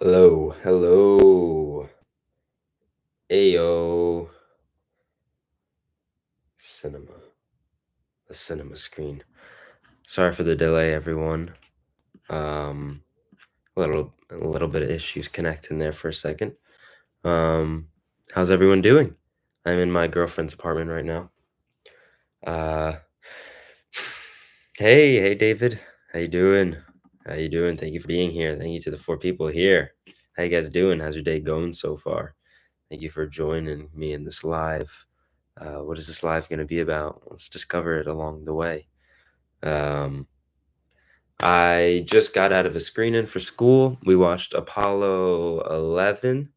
Hello, hello. Ayo. Cinema. The cinema screen. Sorry for the delay, everyone. Um, a little bit of issues connecting there for a second. Um, how's everyone doing? I'm in my girlfriend's apartment right now. Uh, hey, David. How you doing? How you doing? Thank you for being here. Thank you to the 4 people here. How you guys doing? How's your day going so far? Thank you for joining me in this live. What is this live going to be about? Let's discover it along the way. Um, I just got out of a screening for school. We watched Apollo 11.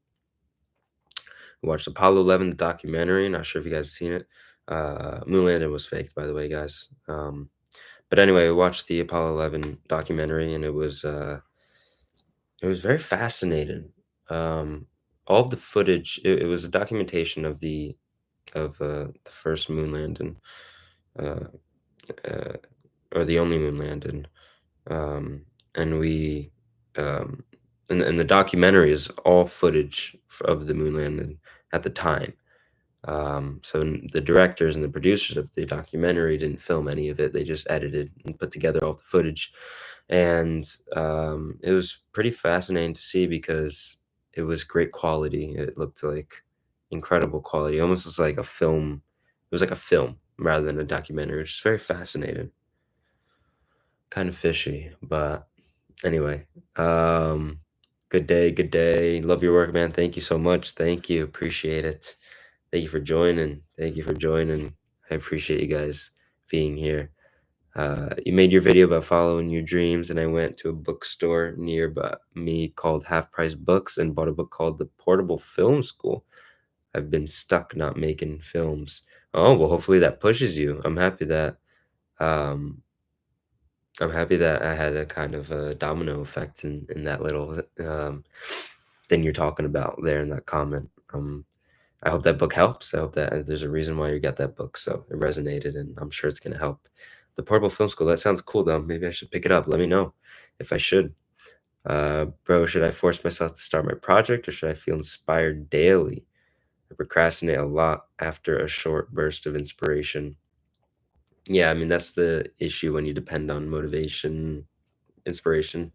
We watched Apollo 11, the documentary. Not sure if you guys have seen it. Moon landing was faked, by the way, guys. But anyway, we watched the Apollo 11 documentary, and it was very fascinating. All of the footage. It was a documentation of the first moon landing, uh, uh, or the only moon landing, and we um, and the documentary is all footage of the moon landing at the time. The directors and the producers of the documentary didn't film any of it; they just edited and put together all the footage, and it was pretty fascinating to see because it was great quality. It looked like incredible quality, almost was like a film. It was like a film rather than a documentary, which is very fascinating. Kind of fishy, but anyway. Um, Good day, good day. Love your work, man. Thank you so much. Thank you. Appreciate it. Thank you for joining. Thank you for joining. I appreciate you guys being here. You made your video about following your dreams, and I went to a bookstore nearby me called Half Price Books and bought a book called The Portable Film School. I've been stuck not making films. Oh, well, hopefully that pushes you. Um, I'm happy that I had a kind of a domino effect in that little thing you're talking about there in that comment. I hope that book helps. I hope that there's a reason why you got that book, so it resonated, and I'm sure it's gonna help. The Portable Film School, that sounds cool, though. Maybe I should pick it up. Let me know if I should. Bro, should I force myself to start my project or should I feel inspired daily? I procrastinate a lot after a short burst of inspiration. Yeah, I mean, that's the issue when you depend on motivation, inspiration.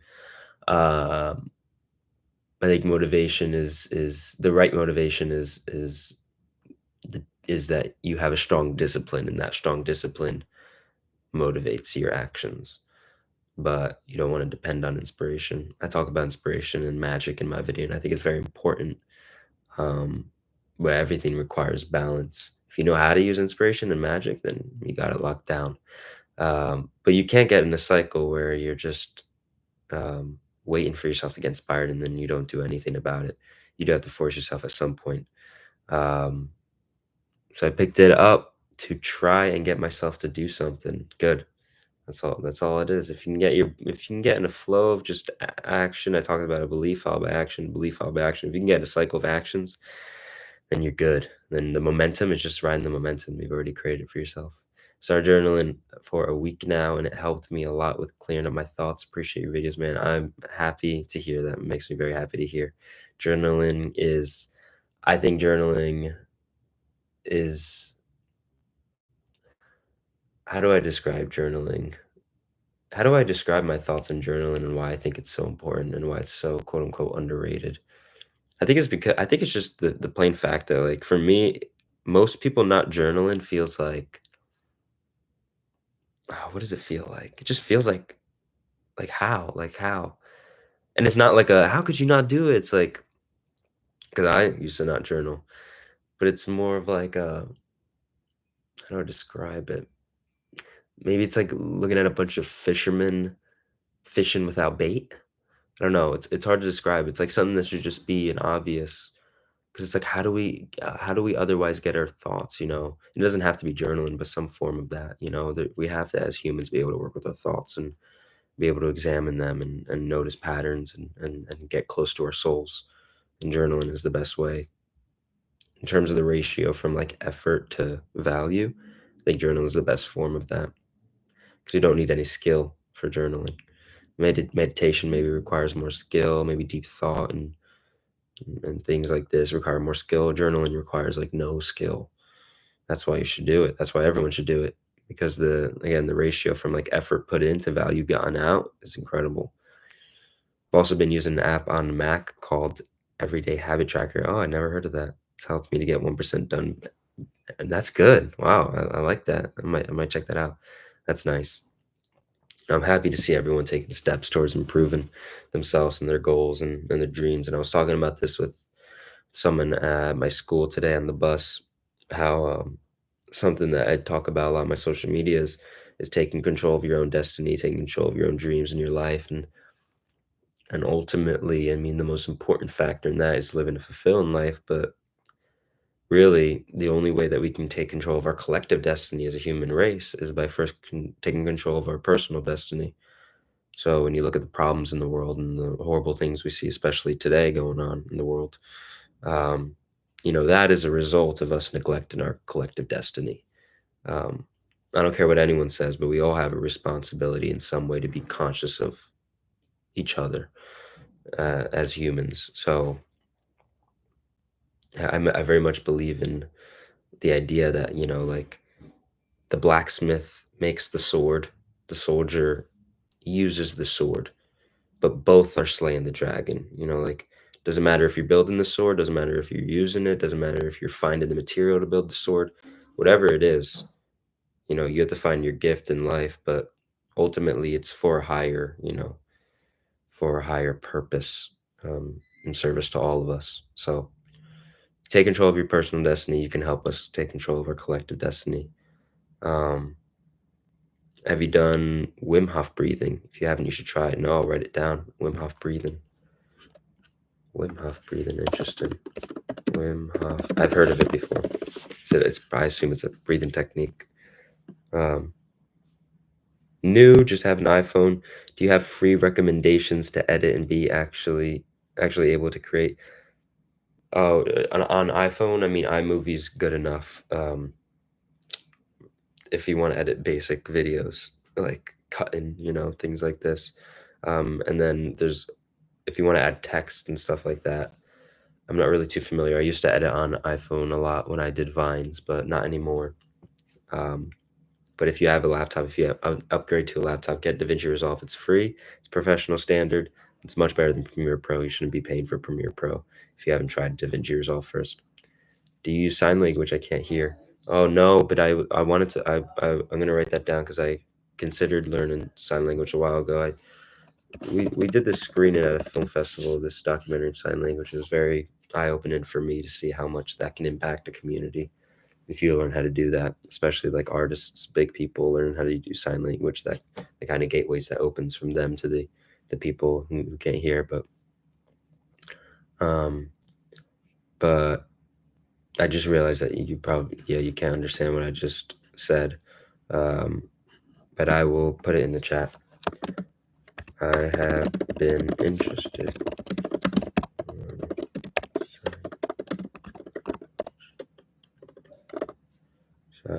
Um, I think motivation is the right motivation is that you have a strong discipline, and that strong discipline motivates your actions. But you don't want to depend on inspiration. I talk about inspiration and magic in my video, and I think it's very important. Um, where everything requires balance. If you know how to use inspiration and magic, then you got it locked down. But you can't get in a cycle where you're just waiting for yourself to get inspired and then you don't do anything about it. You do have to force yourself at some point. Um, so I picked it up to try and get myself to do something good. That's all it is. If you can get in a flow of just action, I talked about a belief followed by action, belief followed by action. If you can get in a cycle of actions, then you're good. Then the momentum is just riding the momentum you've already created for yourself. Started journaling for a week now, and it helped me a lot with clearing up my thoughts. Appreciate your videos, man. I'm happy to hear that. It makes me very happy to hear. Journaling is, I think journaling is, how do I describe journaling? How do I describe my thoughts in journaling and why I think it's so important and why it's so quote unquote underrated? I think it's just the plain fact that, like, for me, most people not journaling feels like, what does it feel like? It just feels like how? Like how? And it's not like a how could you not do it? It's like because I used to not journal, but it's more of like a how do I describe it? Maybe it's like looking at a bunch of fishermen fishing without bait. I don't know. It's hard to describe. It's like something that should just be an obvious. 'Cause it's like, how do we otherwise get our thoughts, you know? It doesn't have to be journaling, but some form of that, you know? That we have to, as humans, be able to work with our thoughts and be able to examine them and notice patterns and get close to our souls. And journaling is the best way. In terms of the ratio from, like, effort to value, I think journaling is the best form of that because you don't need any skill for journaling. Meditation maybe requires more skill, maybe deep thought and things like this require more skill. Journaling requires like no skill. That's why you should do it. That's why everyone should do it because the ratio from like effort put in to value gotten out is incredible. I've also been using an app on Mac called Everyday Habit Tracker. Oh, I never heard of that. It's helped me to get 1% done. And that's good. Wow, I like that. I might check that out. That's nice. I'm happy to see everyone taking steps towards improving themselves and their goals and their dreams. And I was talking about this with someone at my school today on the bus, how something that I talk about a lot on my social media is taking control of your own destiny, taking control of your own dreams in your life, and ultimately, I mean, the most important factor in that is living a fulfilling life. But really, the only way that we can take control of our collective destiny as a human race is by first taking control of our personal destiny. So when you look at the problems in the world and the horrible things we see, especially today going on in the world, um, that is a result of us neglecting our collective destiny. Um, I don't care what anyone says, but we all have a responsibility in some way to be conscious of each other as humans. So I very much believe in the idea that, like the blacksmith makes the sword, the soldier uses the sword, but both are slaying the dragon. Like doesn't matter if you're building the sword, doesn't matter if you're using it, doesn't matter if you're finding the material to build the sword, whatever it is, you have to find your gift in life, but ultimately it's for a higher purpose, in service to all of us. So take control of your personal destiny. You can help us take control of our collective destiny. Um, have you done Wim Hof breathing? If you haven't, you should try it. No, I'll write it down. Wim Hof breathing. Wim Hof breathing. Interesting. Wim Hof. I've heard of it before. So I assume it's a breathing technique. Um, New, just have an iPhone. Do you have free recommendations to edit and be actually able to create? Oh, on iPhone, I mean, iMovie's good enough. If you want to edit basic videos, like cutting, things like this. And then if you want to add text and stuff like that, I'm not really too familiar. I used to edit on iPhone a lot when I did Vines, but not anymore. Um, But if you have a laptop, if you upgrade to a laptop, get DaVinci Resolve. It's free. It's professional standard. It's much better than Premiere Pro. You shouldn't be paying for Premiere Pro if you haven't tried DaVinci Resolve first. Do you use sign language? I can't hear. Oh no, but I wanted to. I'm gonna write that down because I considered learning sign language a while ago. We did this screening at a film festival. This documentary in sign language. It was very eye opening for me to see how much that can impact a community if you learn how to do that, especially like artists, big people learn how to do sign language, that the kind of gateways that opens from them to the people who can't hear. Um, but I just realized that you probably, yeah, you can't understand what I just said. Um, but I will put it in the chat. I have been interested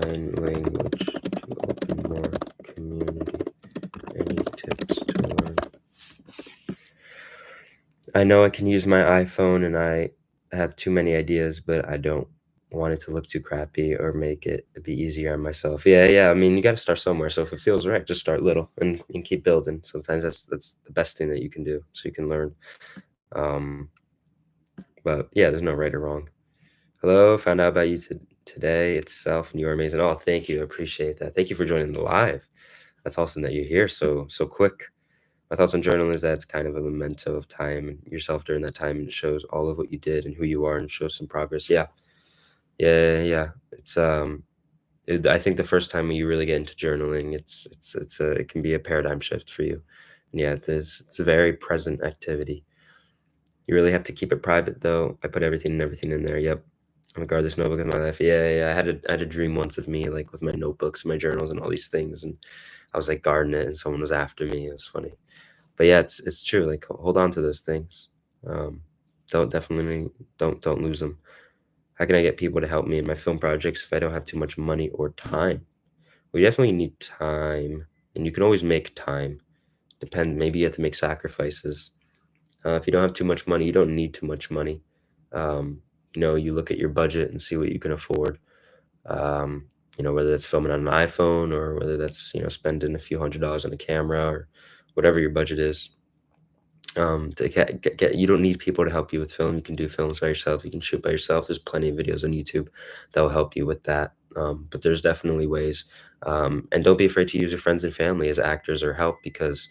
sign language to open more community. Any tips to learn? I know I can use my iPhone and I have too many ideas, but I don't want it to look too crappy or make it be easier on myself. Yeah, yeah. I mean, you got to start somewhere. So if it feels right, just start little and keep building. Sometimes that's the best thing that you can do, so you can learn. Um, but yeah, there's no right or wrong. Hello, found out about you today itself, and you are amazing. Oh, thank you. I appreciate that. Thank you for joining the live. That's awesome that you're here so quick. My thoughts on journaling is that it's kind of a memento of time and yourself during that time, and it shows all of what you did and who you are and shows some progress. Yeah. Yeah, yeah, yeah. I think the first time you really get into journaling, it can be a paradigm shift for you. And yeah, it's a very present activity. You really have to keep it private though. I put everything in there. Yep. I'm gonna guard this notebook in my life. Yeah, yeah, yeah. I had a dream once of me like with my notebooks, my journals, and all these things, and I was like guarding it, and someone was after me. It was funny. But yeah, it's true. Like hold on to those things. Um, don't definitely don't lose them. How can I get people to help me in my film projects if I don't have too much money or time? We definitely need time, and you can always make time. maybe you have to make sacrifices. If you don't have too much money, you don't need too much money. You look at your budget and see what you can afford. Whether that's filming on an iPhone or whether that's, spending a few $100s on a camera or whatever your budget is. To you don't need people to help you with film. You can do films by yourself. You can shoot by yourself. There's plenty of videos on YouTube that will help you with that. But there's definitely ways. And don't be afraid to use your friends and family as actors or help, because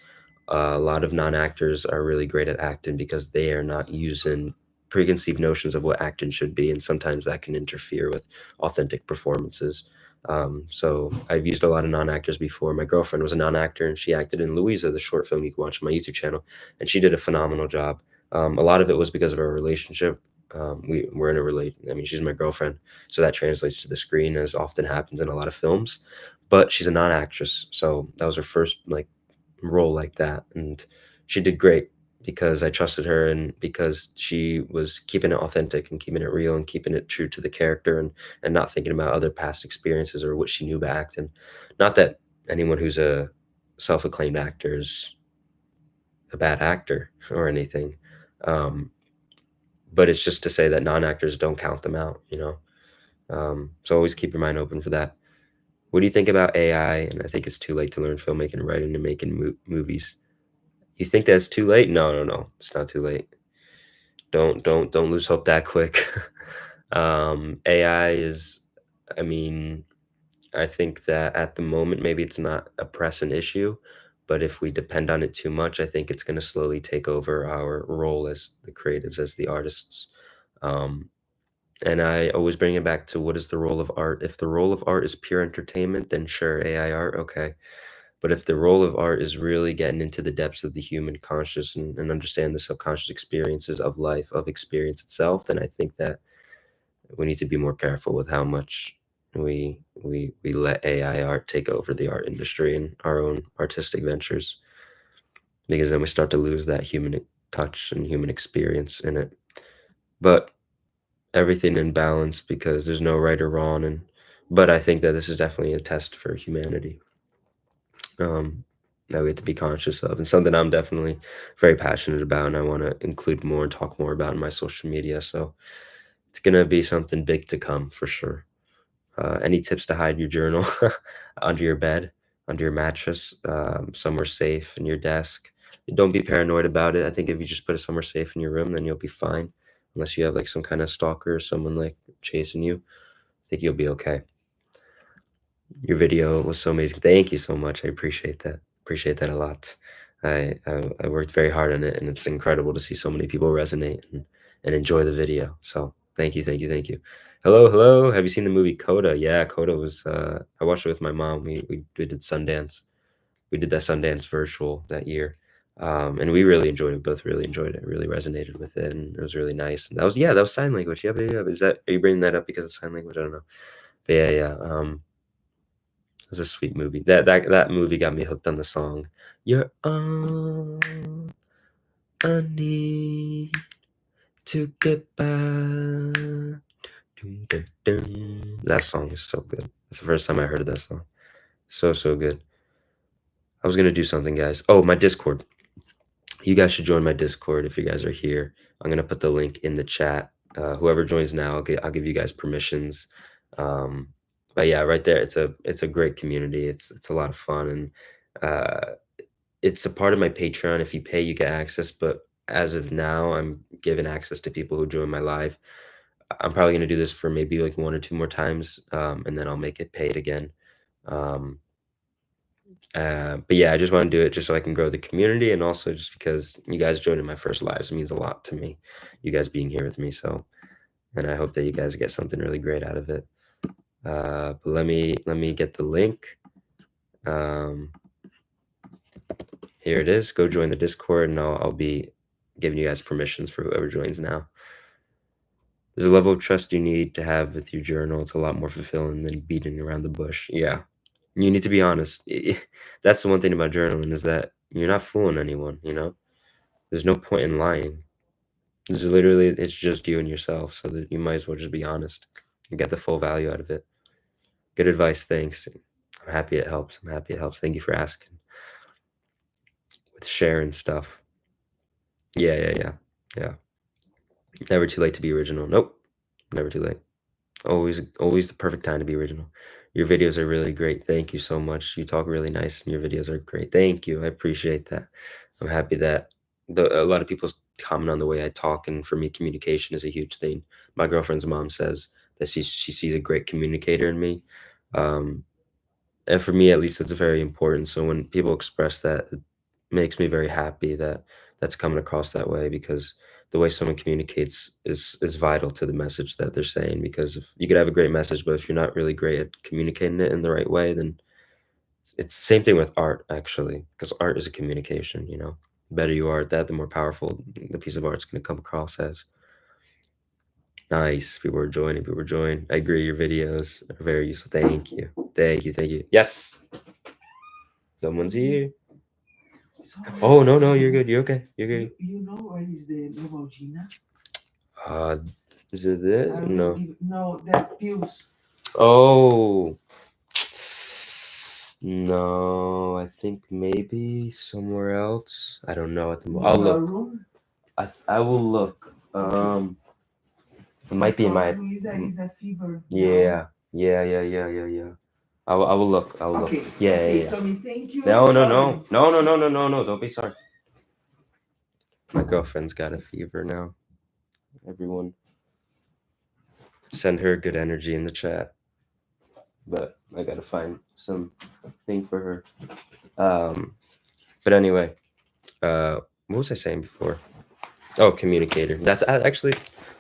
a lot of non-actors are really great at acting because they are not using preconceived notions of what acting should be, and sometimes that can interfere with authentic performances. So I've used a lot of non-actors before. My girlfriend was a non-actor, and she acted in Louisa, the short film you can watch on my YouTube channel, and she did a phenomenal job. A lot of it was because of our relationship. We're in a relate. I mean, she's my girlfriend, so that translates to the screen, as often happens in a lot of films. But she's a non-actress, so that was her first like role like that, and she did great because I trusted her and because she was keeping it authentic and keeping it real and keeping it true to the character, and not thinking about other past experiences or what she knew about acting. Not that anyone who's a self-acclaimed actor is a bad actor or anything. Um, but it's just to say that non-actors, don't count them out, you know? So always keep your mind open for that. What do you think about AI? And I think it's too late to learn filmmaking, writing, and making movies. You think that's too late? No, no, no. It's not too late. Don't lose hope that quick. AI is, I mean, I think that at the moment, maybe it's not a pressing issue, but if we depend on it too much, I think it's going to slowly take over our role as the creatives, as the artists. Um, and I always bring it back to, what is the role of art? If the role of art is pure entertainment, then sure, AI art, okay. But if the role of art is really getting into the depths of the human conscious, and understand the subconscious experiences of life, of experience itself, then I think that we need to be more careful with how much we let AI art take over the art industry and our own artistic ventures, because then we start to lose that human touch and human experience in it. But everything in balance, because there's no right or wrong, and but I think that this is definitely a test for humanity, um, that we have to be conscious of, and something I'm definitely very passionate about, and I want to include more and talk more about in my social media. So it's gonna be something big to come for sure. Any tips to hide your journal under your bed, under your mattress, somewhere safe in your desk? Don't be paranoid about it. I think if you just put it somewhere safe in your room, then you'll be fine. Unless you have like some kind of stalker or someone like chasing you, I think you'll be okay. Your video was so amazing. Thank you so much. I appreciate that. Appreciate that a lot. I worked very hard on it, and it's incredible to see so many people resonate and enjoy the video. So thank you, thank you, thank you. Hello, hello. Have you seen the movie Coda? Yeah, Coda was. I watched it with my mom. We did Sundance. We did that Sundance virtual that year, and we really enjoyed it. Both really enjoyed it. Really resonated with it, and it was really nice. And that was sign language. Yeah, but yeah. Is that, are you bringing that up because of sign language? I don't know. But yeah, yeah. It was a sweet movie. That movie got me hooked on the song. You're all I need to get by. Dun, dun, dun. That song is so good. It's the first time I heard of that song. So, so good. I was gonna do something, guys. Oh, my Discord. You guys should join my Discord if you guys are here. I'm gonna put the link in the chat. Whoever joins now, I'll give you guys permissions. Um, but yeah, right there, it's a great community. It's a lot of fun, and uh, it's a part of my Patreon. If you pay, you get access. But as of now, I'm giving access to people who join my live. I'm probably gonna do this for maybe like 1 or 2 more times, and then I'll make it paid again. Um, but yeah, I just want to do it just so I can grow the community, and also just because you guys joining my first lives means a lot to me. You guys being here with me, so, and I hope that you guys get something really great out of it. But let me get the link. Um, Here it is. Go join the Discord, and I'll be giving you guys permissions for whoever joins now. There's a level of trust you need to have with your journal. It's a lot more fulfilling than beating around the bush. Yeah. You need to be honest. That's the one thing about journaling, is that you're not fooling anyone, you know? There's no point in lying. It's literally, it's just you and yourself, so that you might as well just be honest and get the full value out of it. Good advice, thanks. I'm happy it helps. I'm happy it helps. Thank you for asking. sharing stuff. Yeah. Never too late to be original. Nope, never too late. Always the perfect time to be original. Your videos are really great. Thank you so much. You talk really nice, and your videos are great. Thank you. I appreciate that. I'm happy that a lot of people comment on the way I talk, and for me, communication is a huge thing. My girlfriend's mom says that she sees a great communicator in me. Um, and for me, at least, it's very important. So when people express that, it makes me very happy that that's coming across that way because the way someone communicates is vital to the message that they're saying. Because if you could have a great message, but if you're not really great at communicating it in the right way, then it's the same thing with art, actually, because art is a communication. The better you are at that, the more powerful the piece of art's going to come across as. Nice. People are joining. People are joining. I agree. Your videos are very useful. Thank you. Thank you. Thank you. Yes. Someone's here. Oh, no, you're good. You're okay. You're good. You know where is the Novalgina? Uh, is it it? No. No, that pills. Oh. No, I think maybe somewhere else. I don't know at the moment. I'll look. Room? I will look. It might be in my. Luisa is a fever. Yeah. I will look. I will Okay. look. Yeah, Okay, yeah. Tommy, thank you. No. Sorry. No. Don't be sorry. My girlfriend's got a fever now. Everyone, send her good energy in the chat. But I gotta find something for her. But anyway, what was I saying before? Oh, communicator. That's actually,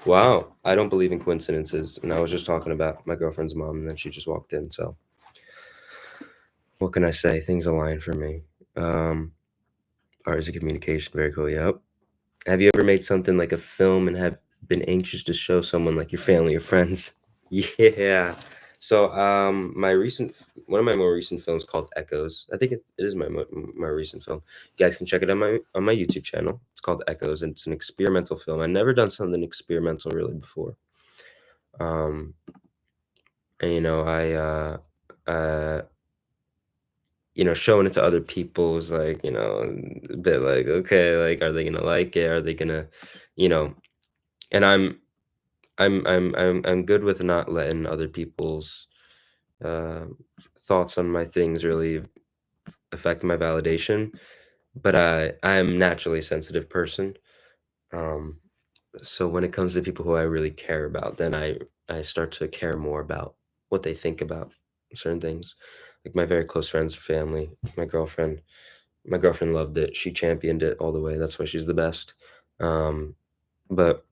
wow. I don't believe in coincidences, and I was just talking about my girlfriend's mom, and then she just walked in. So, what can I say? Things align for me. Art is a communication. Very cool. Yep. Have you ever made something like a film and have been anxious to show someone, like your family or friends? Yeah. So, one of my more recent films called Echoes. I think it is my recent film. You guys can check it on my YouTube channel. It's called Echoes, and it's an experimental film. I've never done something experimental really before. Um, and showing it to other people is like, a bit like, okay, like, are they gonna like it? Are they gonna, you know? And I'm good with not letting other people's uh, thoughts on my things really affect my validation, but I'm naturally a sensitive person. Um, so when it comes to people who I really care about, then I start to care more about what they think about certain things. Like my very close friends, family, my girlfriend. My girlfriend loved it. She championed it all the way. That's why she's the best. But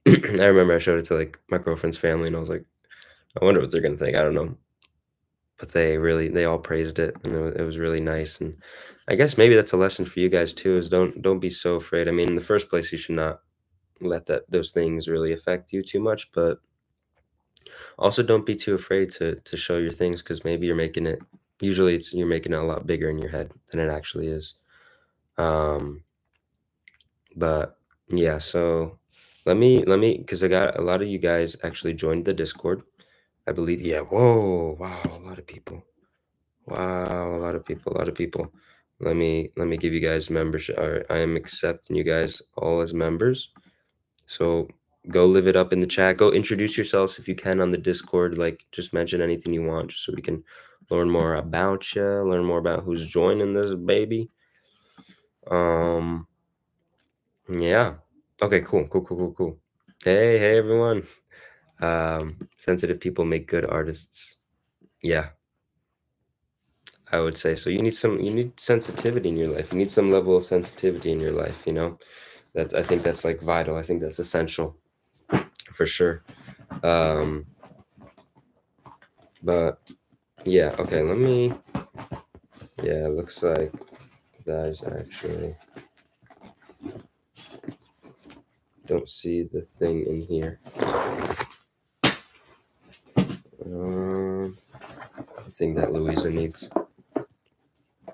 I remember I showed it to like my girlfriend's family, and I was like, I wonder what they're gonna think. I don't know. But they all praised it, and it was really nice. And I guess maybe that's a lesson for you guys too, is don't be so afraid. I mean, in the first place, you should not let those things really affect you too much, but also don't be too afraid to show your things, because maybe you're making it a lot bigger in your head than it actually is. Um, but yeah, so let me because I got a lot of you guys actually joined the Discord, I believe. Yeah, whoa, wow, a lot of people. Wow, a lot of people. Let me give you guys membership. All right, I am accepting you guys all as members. So go live it up in the chat. Go introduce yourselves if you can on the Discord. Like, just mention anything you want, just so we can learn more about you, learn more about who's joining this baby. Yeah. Okay. Cool. Hey, everyone. Sensitive people make good artists. Yeah, I would say so. You need sensitivity in your life. You need some level of sensitivity in your life, I think that's like vital. I think that's essential for sure. Um, but yeah, okay, it looks like that is actually, don't see the thing in here. The thing that Louisa needs.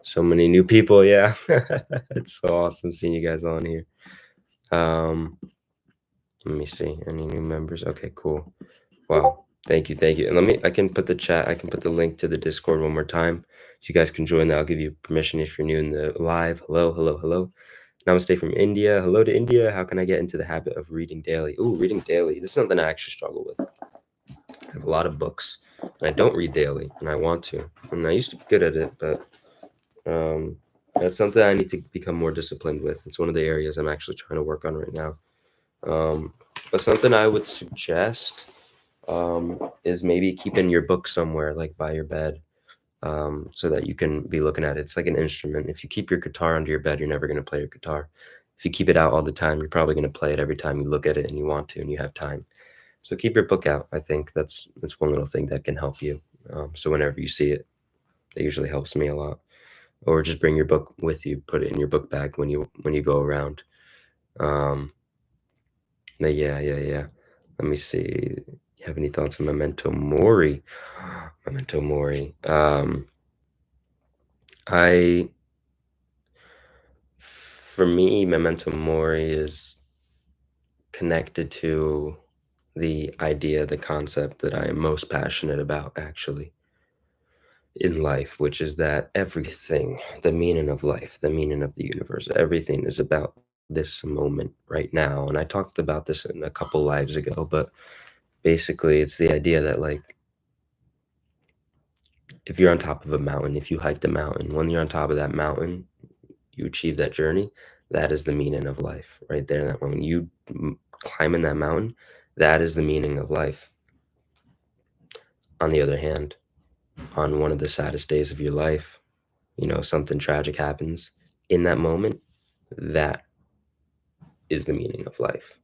So many new people, yeah. It's so awesome seeing you guys on here. Let me see. Any new members? Okay, cool. Wow. Thank you. And I can put the link to the Discord one more time. So you guys can join that. I'll give you permission if you're new in the live. Hello, hello, hello. Namaste from India. Hello to India. How can I get into the habit of reading daily? Ooh, reading daily. This is something I actually struggle with. I have a lot of books, and I don't read daily, and I want to. And I used to be good at it, but that's something I need to become more disciplined with. It's one of the areas I'm actually trying to work on right now. But something I would suggest is maybe keeping your book somewhere, like by your bed, so that you can be looking at it. It's like an instrument. If you keep your guitar under your bed, you're never going to play your guitar. If you keep it out all the time, you're probably going to play it every time you look at it and you want to and you have time. So keep your book out. I think that's one little thing that can help you. So whenever you see it, that usually helps me a lot. Or just bring your book with you. Put it in your book bag when you go around. Yeah. Let me see. You have any thoughts on Memento Mori? Memento Mori. For me, Memento Mori is connected to the idea, the concept that I am most passionate about, actually, in life, which is that everything, the meaning of life, the meaning of the universe, everything is about this moment right now. And I talked about this in a couple lives ago, but basically, it's the idea that, like, if you're on top of a mountain, if you hiked a mountain, when you're on top of that mountain, you achieve that journey, that is the meaning of life right there. That when you climbing that mountain, that is the meaning of life. On the other hand, on one of the saddest days of your life, something tragic happens in that moment, that is the meaning of life.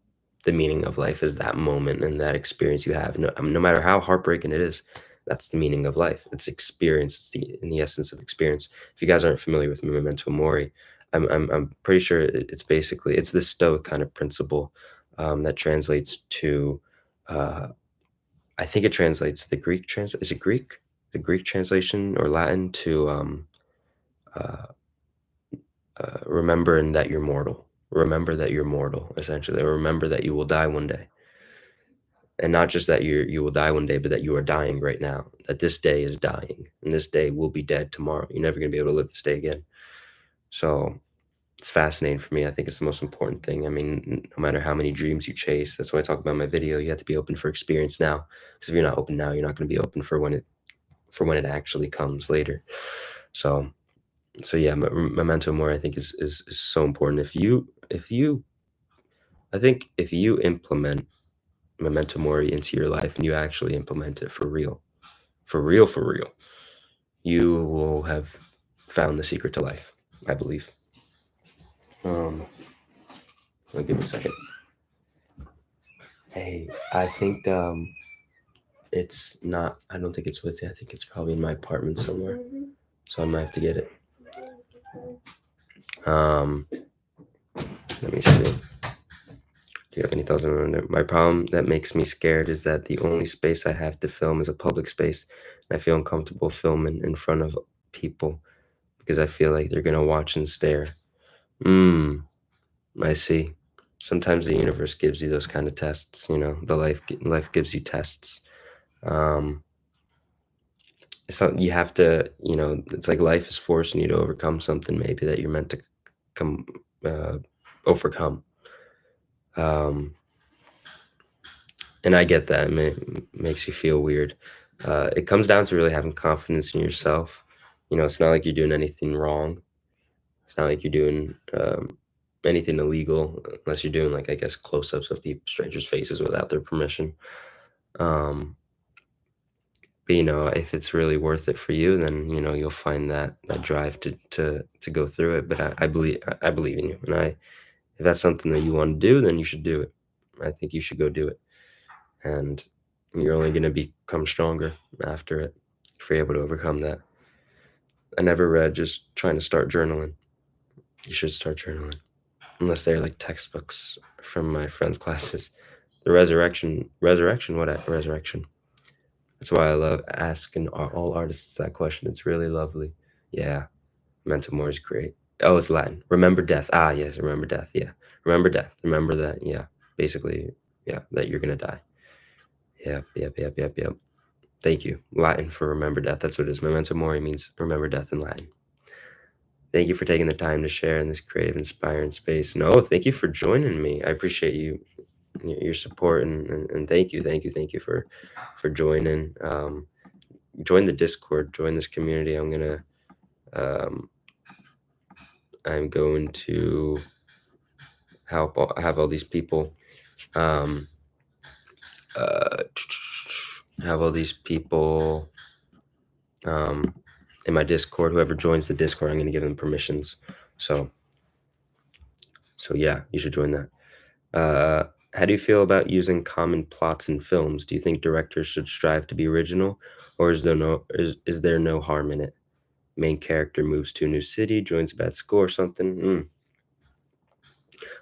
The meaning of life is that moment and that experience you have. No matter how heartbreaking it is, that's the meaning of life. It's experience. It's in the essence of experience. If you guys aren't familiar with Memento Mori, I'm pretty sure it's this Stoic kind of principle that translates to, I think it translates the Greek is it Greek? The Greek translation or Latin to uh, remembering that you're mortal. Remember that you're mortal, essentially. Or remember that you will die one day. And not just that you will die one day, but that you are dying right now. That this day is dying, and this day will be dead tomorrow. You're never gonna be able to live this day again. So it's fascinating for me. I think it's the most important thing. I mean, no matter how many dreams you chase, that's why I talk about in my video. You have to be open for experience now. Because if you're not open now, you're not gonna be open for when it actually comes later. So yeah, Memento Mori I think is so important. I think if you implement Memento Mori into your life and you actually implement it for real, for real, you will have found the secret to life, I believe. Give me a second. Hey, I think it's not. I don't think it's with you. I think it's probably in my apartment somewhere. So I might have to get it. Let me see. Do you have any thoughts on it? My problem that makes me scared is that the only space I have to film is a public space. I feel uncomfortable filming in front of people because I feel like they're gonna watch and stare. I see. Sometimes the universe gives you those kind of tests. The life gives you tests. So you have to. It's like life is forcing you to overcome something maybe that you're meant to come overcome. And I get that. It makes you feel weird. It comes down to really having confidence in yourself. It's not like you're doing anything wrong. It's not like you're doing anything illegal, unless you're doing, like, I guess, close-ups of people, strangers' faces without their permission. But if it's really worth it for you, then you'll find that drive to go through it. But I believe in you, and if that's something that you want to do, then you should do it. I think you should go do it. And you're only going to become stronger after it if you're able to overcome that. I never read just trying to start journaling. You should start journaling, unless they're like textbooks from my friends' classes. The resurrection, what resurrection? That's why I love asking all artists that question. It's really lovely. Yeah, Memento Mori is great. Oh, it's Latin. Remember death. Ah, yes, remember death. Yeah, remember death. Remember that. Yeah, basically, yeah, that you're gonna die. Yep. Thank you. Latin for remember death. That's what it is. Memento mori means remember death in Latin. Thank you for taking the time to share in this creative, inspiring space. No, thank you for joining me. I appreciate your support and thank you for joining. Join the Discord, join this community. Um, I'm going to have all these people um, uh, have all these people in my Discord. Whoever joins the Discord, I'm going to give them permissions. So yeah, you should join that. How do you feel about using common plots in films? Do you think directors should strive to be original, or is there no harm in it? Main character moves to a new city, joins a bad school or something.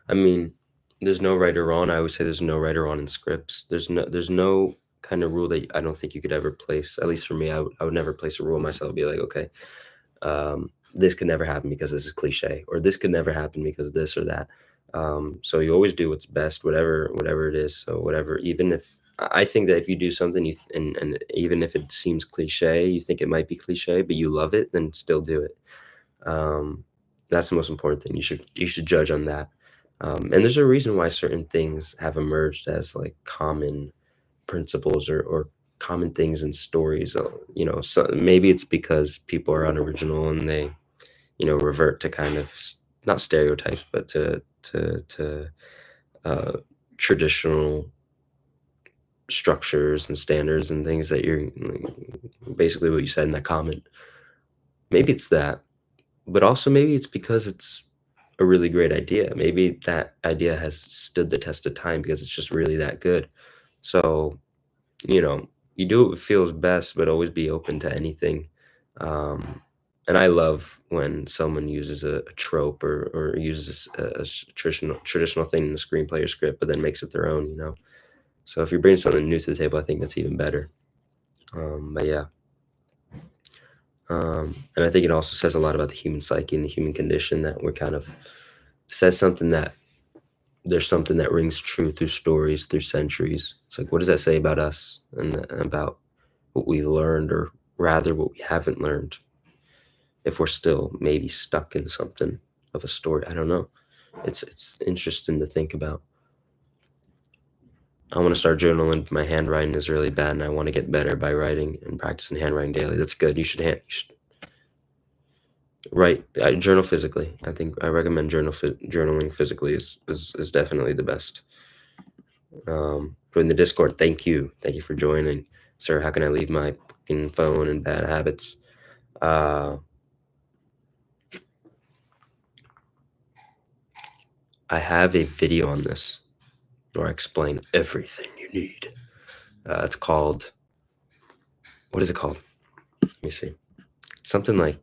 I mean, there's no right or wrong. I always say there's no right or wrong in scripts. There's no kind of rule that I don't think you could ever place. At least for me, I would never place a rule myself. Be like, okay, this could never happen because this is cliche, or this could never happen because this or that. So you always do what's best, whatever it is. So whatever, even if I think that if you do something and even if it seems cliche, you think it might be cliche, but you love it, then still do it. Um, that's the most important thing. You should judge on that. And there's a reason why certain things have emerged as like common principles or common things in stories. So maybe it's because people are unoriginal and they revert to kind of not stereotypes, but to uh, traditional structures and standards and things that you're basically what you said in that comment. Maybe it's that, but also maybe it's because it's a really great idea. Maybe that idea has stood the test of time because it's just really that good. So, you do what feels best, but always be open to anything. And I love when someone uses a trope or uses a traditional thing in the screenplay or script, but then makes it their own. So if you bring something new to the table, I think that's even better. But yeah. And I think it also says a lot about the human psyche and the human condition that we're kind of says something that there's something that rings true through stories, through centuries. It's like, what does that say about us and about what we've learned, or rather what we haven't learned, if we're still maybe stuck in something of a story? I don't know. It's interesting to think about. I want to start journaling. My handwriting is really bad, and I want to get better by writing and practicing handwriting daily. That's good. You should write. I journal physically. I think I recommend journaling physically is definitely the best. Join the Discord. Thank you for joining, sir. How can I leave my fucking phone and bad habits? I have a video on this where I explain everything you need. It's called, what is it called? Let me see. Something like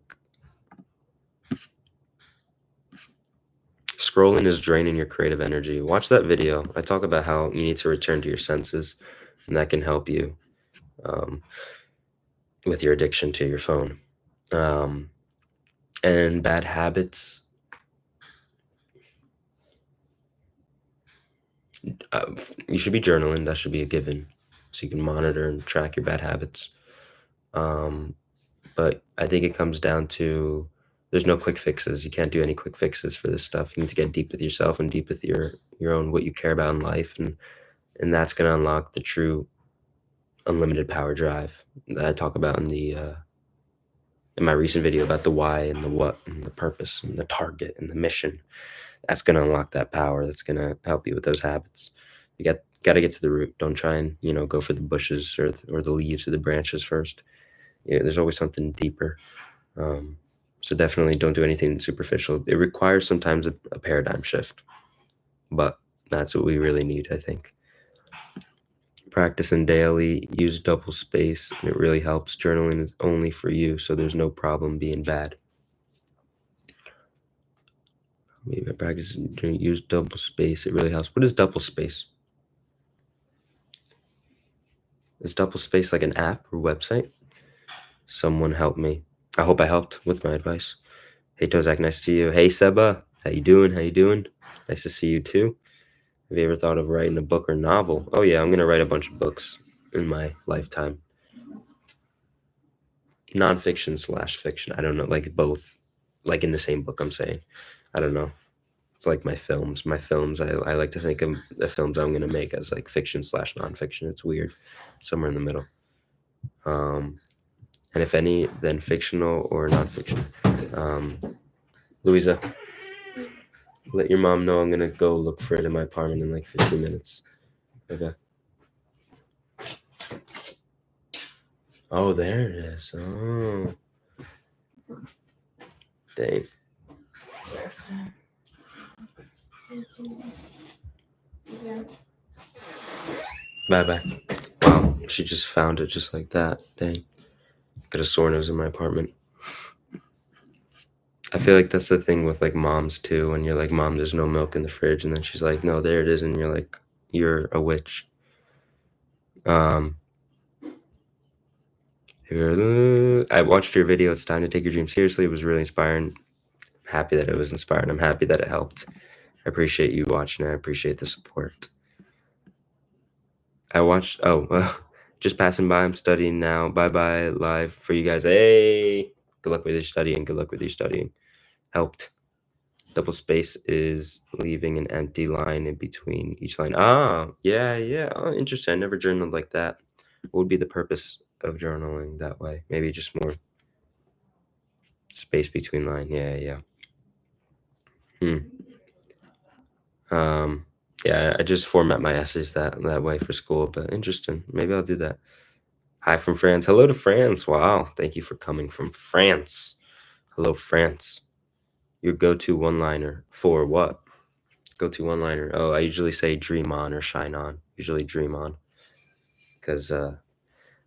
scrolling is draining your creative energy. Watch that video. I talk about how you need to return to your senses, and that can help you with your addiction to your phone. And bad habits. You should be journaling. That should be a given, so you can monitor and track your bad habits. But I think it comes down to there's no quick fixes. You can't do any quick fixes for this stuff. You need to get deep with yourself and deep with your own what you care about in life, and that's going to unlock the true unlimited power drive that I talk about in my recent video about the why and the what and the purpose and the target and the mission. That's going to unlock that power. That's going to help you with those habits. You got to get to the root. Don't try and go for the bushes or the leaves or the branches first. Yeah, there's always something deeper. So definitely don't do anything superficial. It requires sometimes a paradigm shift, but that's what we really need, I think. Practicing daily, use double space, and it really helps. Journaling is only for you, so there's no problem being bad. Maybe I practice use double space. It really helps. What is double space? Is double space like an app or website? Someone help me. I hope I helped with my advice. Hey Tozak, nice to see you. Hey Seba, how you doing? Nice to see you too. Have you ever thought of writing a book or novel? Oh yeah, I'm gonna write a bunch of books in my lifetime. nonfiction slash fiction. I don't know, like both, like in the same book. I'm saying, I don't know. It's like my films. My films. I like to think of the films I'm gonna make as like fiction slash nonfiction. It's weird, somewhere in the middle. And if any, then fictional or nonfiction. Louisa, let your mom know I'm gonna go look for it in my apartment in like 15 minutes. Okay. Oh, there it is. Oh, dang. Yes. Bye bye. Wow, she just found it just like that. Dang. Got a sore nose in my apartment. I feel like that's the thing with like moms too. When you're like, Mom, there's no milk in the fridge, and then she's like, no, there it is, and you're like, you're a witch. I watched your video. It's time to take your dream seriously. It was really inspiring. I'm happy that it was inspiring. I'm happy that it helped. I appreciate you watching. I appreciate the support. I watched. Oh, just passing by. I'm studying now. Bye bye. Live for you guys. Hey, good luck with your studying. Good luck with your studying. Helped. Double space is leaving an empty line in between each line. Ah, yeah, yeah. Oh, interesting. I never journaled like that. What would be the purpose of journaling that way? Maybe just more space between line. Yeah, yeah. Yeah, I just format my essays that way for school, but interesting. Maybe I'll do that. Hi from France. Hello to France. Wow. Thank you for coming from France. Hello, France. Your go-to one-liner for what? Go-to one-liner. Oh, I usually say dream on or shine on. Usually dream on. Because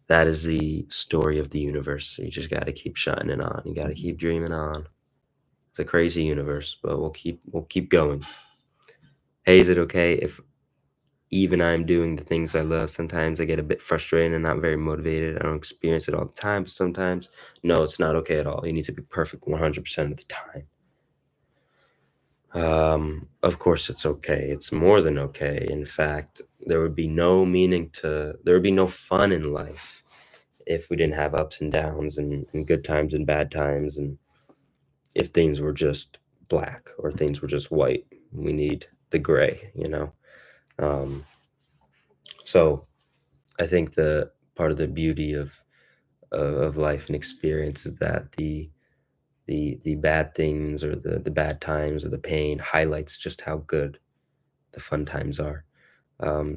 that is the story of the universe. You just gotta keep shining on. You gotta keep dreaming on. It's a crazy universe, but we'll keep going. Hey, is it okay if even I'm doing the things I love, sometimes I get a bit frustrated and not very motivated. I don't experience it all the time, but sometimes, no, it's not okay at all. You need to be perfect 100% of the time. Of course, it's okay. It's more than okay. In fact, there would be no fun in life if we didn't have ups and downs and good times and bad times, and if things were just black or things were just white. We need the gray. Um, so I think the part of the beauty of life and experience is that the bad things or the bad times or the pain highlights just how good the fun times are.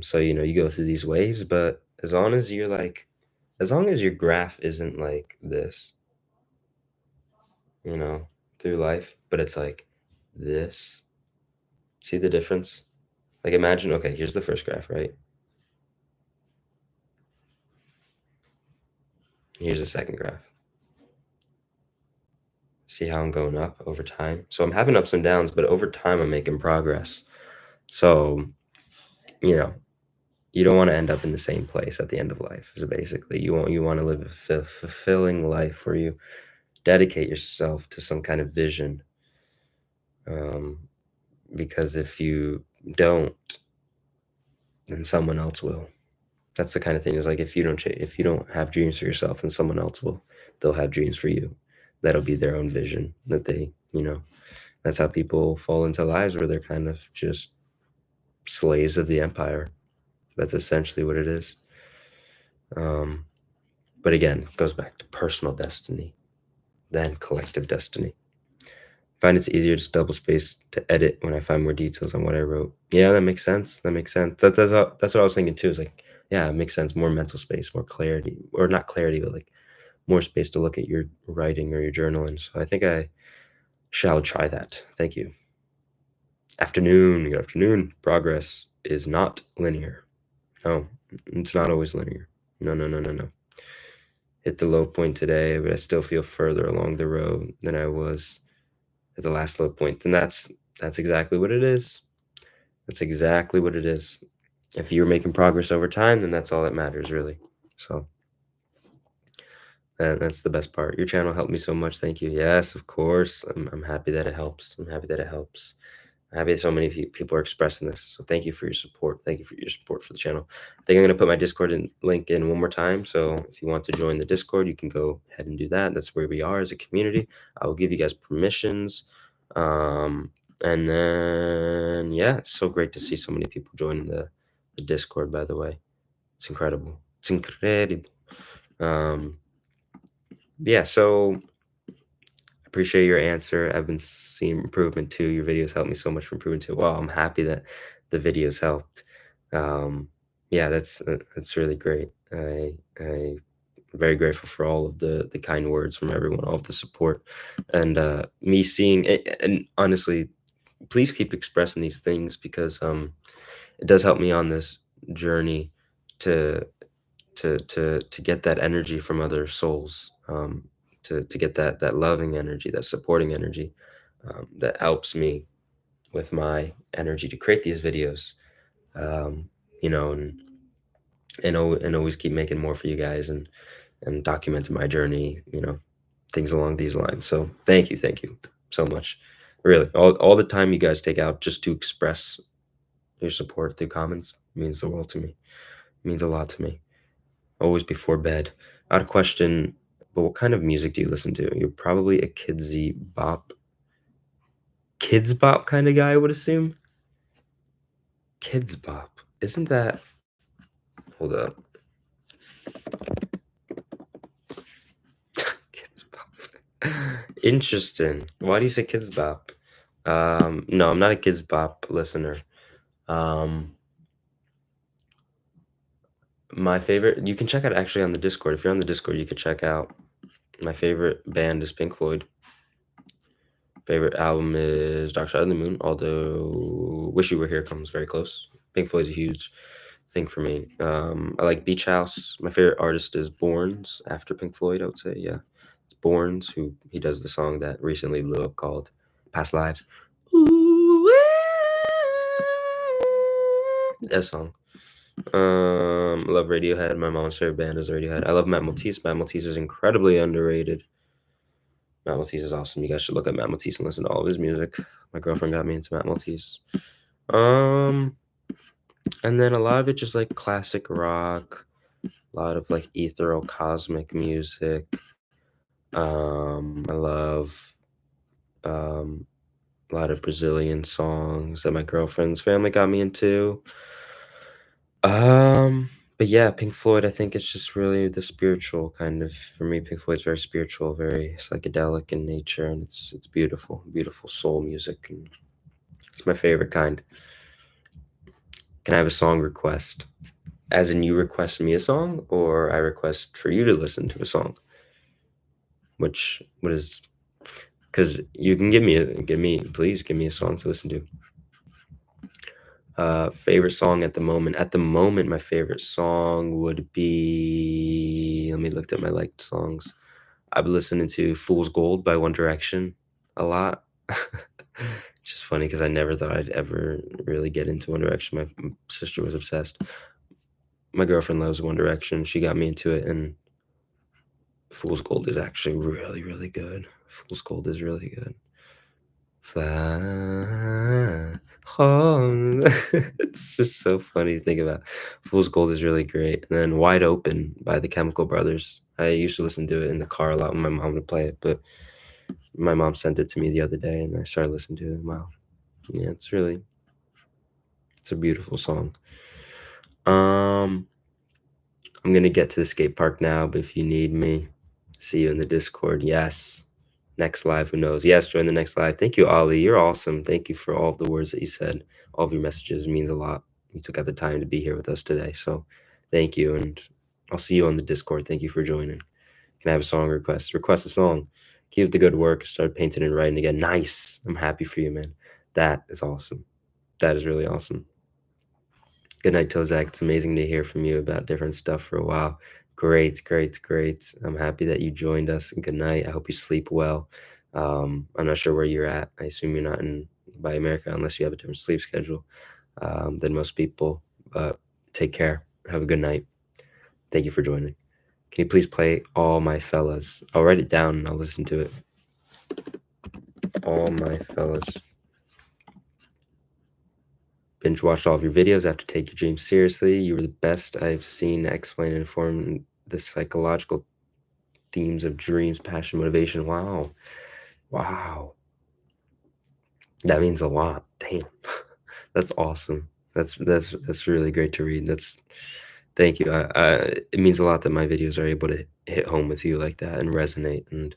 So you go through these waves, but as long as your graph isn't like this, you know, through life, but it's like this. See the difference? Like imagine, okay, here's the first graph, right? Here's the second graph. See how I'm going up over time? So I'm having ups and downs, but over time I'm making progress. So, you know, you don't want to end up in the same place at the end of life. So basically, you want to live a fulfilling life where you dedicate yourself to some kind of vision. Um, because if you don't, then someone else will. That's the kind of thing. Is like if you don't have dreams for yourself, then someone else will. They'll have dreams for you. That'll be their own vision that they. That's how people fall into lives where they're kind of just slaves of the empire. That's essentially what it is. Um, but again, it goes back to personal destiny than collective destiny. Find it's easier to double space to edit when I find more details on what I wrote. Yeah, that makes sense. That makes sense. That's what I was thinking too. Is like, yeah, it makes sense. More mental space, more clarity, or not clarity, but like more space to look at your writing or your journaling. So I think I shall try that. Thank you. Afternoon. Good afternoon. Progress is not linear. No, it's not always linear. No, no, no, no, no. Hit the low point today, but I still feel further along the road than I was at the last low point. Then that's exactly what it is. That's exactly what it is. If you're making progress over time, then that's all that matters, really. So that's the best part. Your channel helped me so much. Thank you. Yes, of course. I'm happy that it helps. I'm happy that it helps. happy that so many people are expressing this. So thank you for your support. Thank you for your support for the channel. I think I'm gonna put my Discord link in one more time. So if you want to join the Discord, you can go ahead and do that. That's where we are as a community. I will give you guys permissions. And then yeah, it's so great to see so many people joining the Discord, by the way. It's incredible. It's incredible. Yeah, so appreciate your answer. I've been seeing improvement too. Your videos helped me so much for improving too. Well, I'm happy that the videos helped. Yeah, that's really great. I'm very grateful for all of the kind words from everyone, all of the support, and me seeing it. And honestly, please keep expressing these things because it does help me on this journey to to get that energy from other souls, to get that loving energy, that supporting energy, that helps me with my energy to create these videos, um, you know, and always keep making more for you guys and documenting my journey, things along these lines. So thank you so much. Really, all the time you guys take out just to express your support through comments means the world to me. Means a lot to me. Always before bed. I had a question, but what kind of music do you listen to? You're probably a kids bop kind of guy, I would assume. Kids bop. Isn't that? Hold up. Kids bop. Interesting. Why do you say kids bop? No, I'm not a kids bop listener. Um, my favorite. You can check out actually on the Discord. If you're on the Discord, you could check out my favorite band is Pink Floyd. Favorite album is Dark Side of the Moon, although Wish You Were Here comes very close. Pink Floyd's a huge thing for me. I like Beach House. My favorite artist is Borns after Pink Floyd, I would say. Yeah. It's Borns, who he does the song that recently blew up called Past Lives. Ooh, that song. I love Radiohead. My mom's favorite band is Radiohead. I love Matt Maltese. Matt Maltese is incredibly underrated. Matt Maltese is awesome. You guys should look at Matt Maltese and listen to all of his music. My girlfriend got me into Matt Maltese. And then a lot of it just like classic rock, a lot of like ethereal cosmic music. I love a lot of Brazilian songs that my girlfriend's family got me into. But yeah, Pink Floyd, I think it's just really the spiritual kind of for me. Pink Floyd's very spiritual, very psychedelic in nature, and it's beautiful, beautiful soul music, and it's my favorite kind. Can I have a song request? As in, you request me a song, or I request for you to listen to a song? What is? Because you can please give me a song to listen to. Favorite song at the moment. At the moment, my favorite song would be. Let me look at my liked songs. I've been listening to "Fool's Gold" by One Direction a lot. Just funny because I never thought I'd ever really get into One Direction. My sister was obsessed. My girlfriend loves One Direction. She got me into it, and Fool's Gold is actually really, really good. Fool's Gold is really good. Fly home. It's just so funny to think about. Fool's Gold is really great. And then Wide Open by the Chemical Brothers. I used to listen to it in the car a lot when my mom would play it, but my mom sent it to me the other day and I started listening to it. Wow. Yeah, it's a beautiful song. I'm gonna get to the skate park now, but if you need me, see you in the Discord. Yes. Next live, who knows? Yes, join the next live. Thank you, Ollie. You're awesome. Thank you for all of the words that you said. All of your messages means a lot. You took out the time to be here with us today. So thank you. And I'll see you on the Discord. Thank you for joining. Can I have a song request? Request a song. Keep up the good work. Start painting and writing again. Nice. I'm happy for you, man. That is awesome. That is really awesome. Good night, Tozak. It's amazing to hear from you about different stuff for a while. Great. I'm happy that you joined us. Good night. I hope you sleep well. I'm not sure where you're at. I assume you're not in by America unless you have a different sleep schedule than most people. But take care. Have a good night. Thank you for joining. Can you please play All My Fellas? I'll write it down and I'll listen to it. All My Fellas. binge watched all of your videos. I have to take your dreams seriously. You were the best I've seen explain and inform the psychological themes of dreams, passion, motivation. Wow. Wow. That means a lot. Damn. That's awesome. That's really great to read. Thank you. It means a lot that my videos are able to hit home with you like that and resonate. And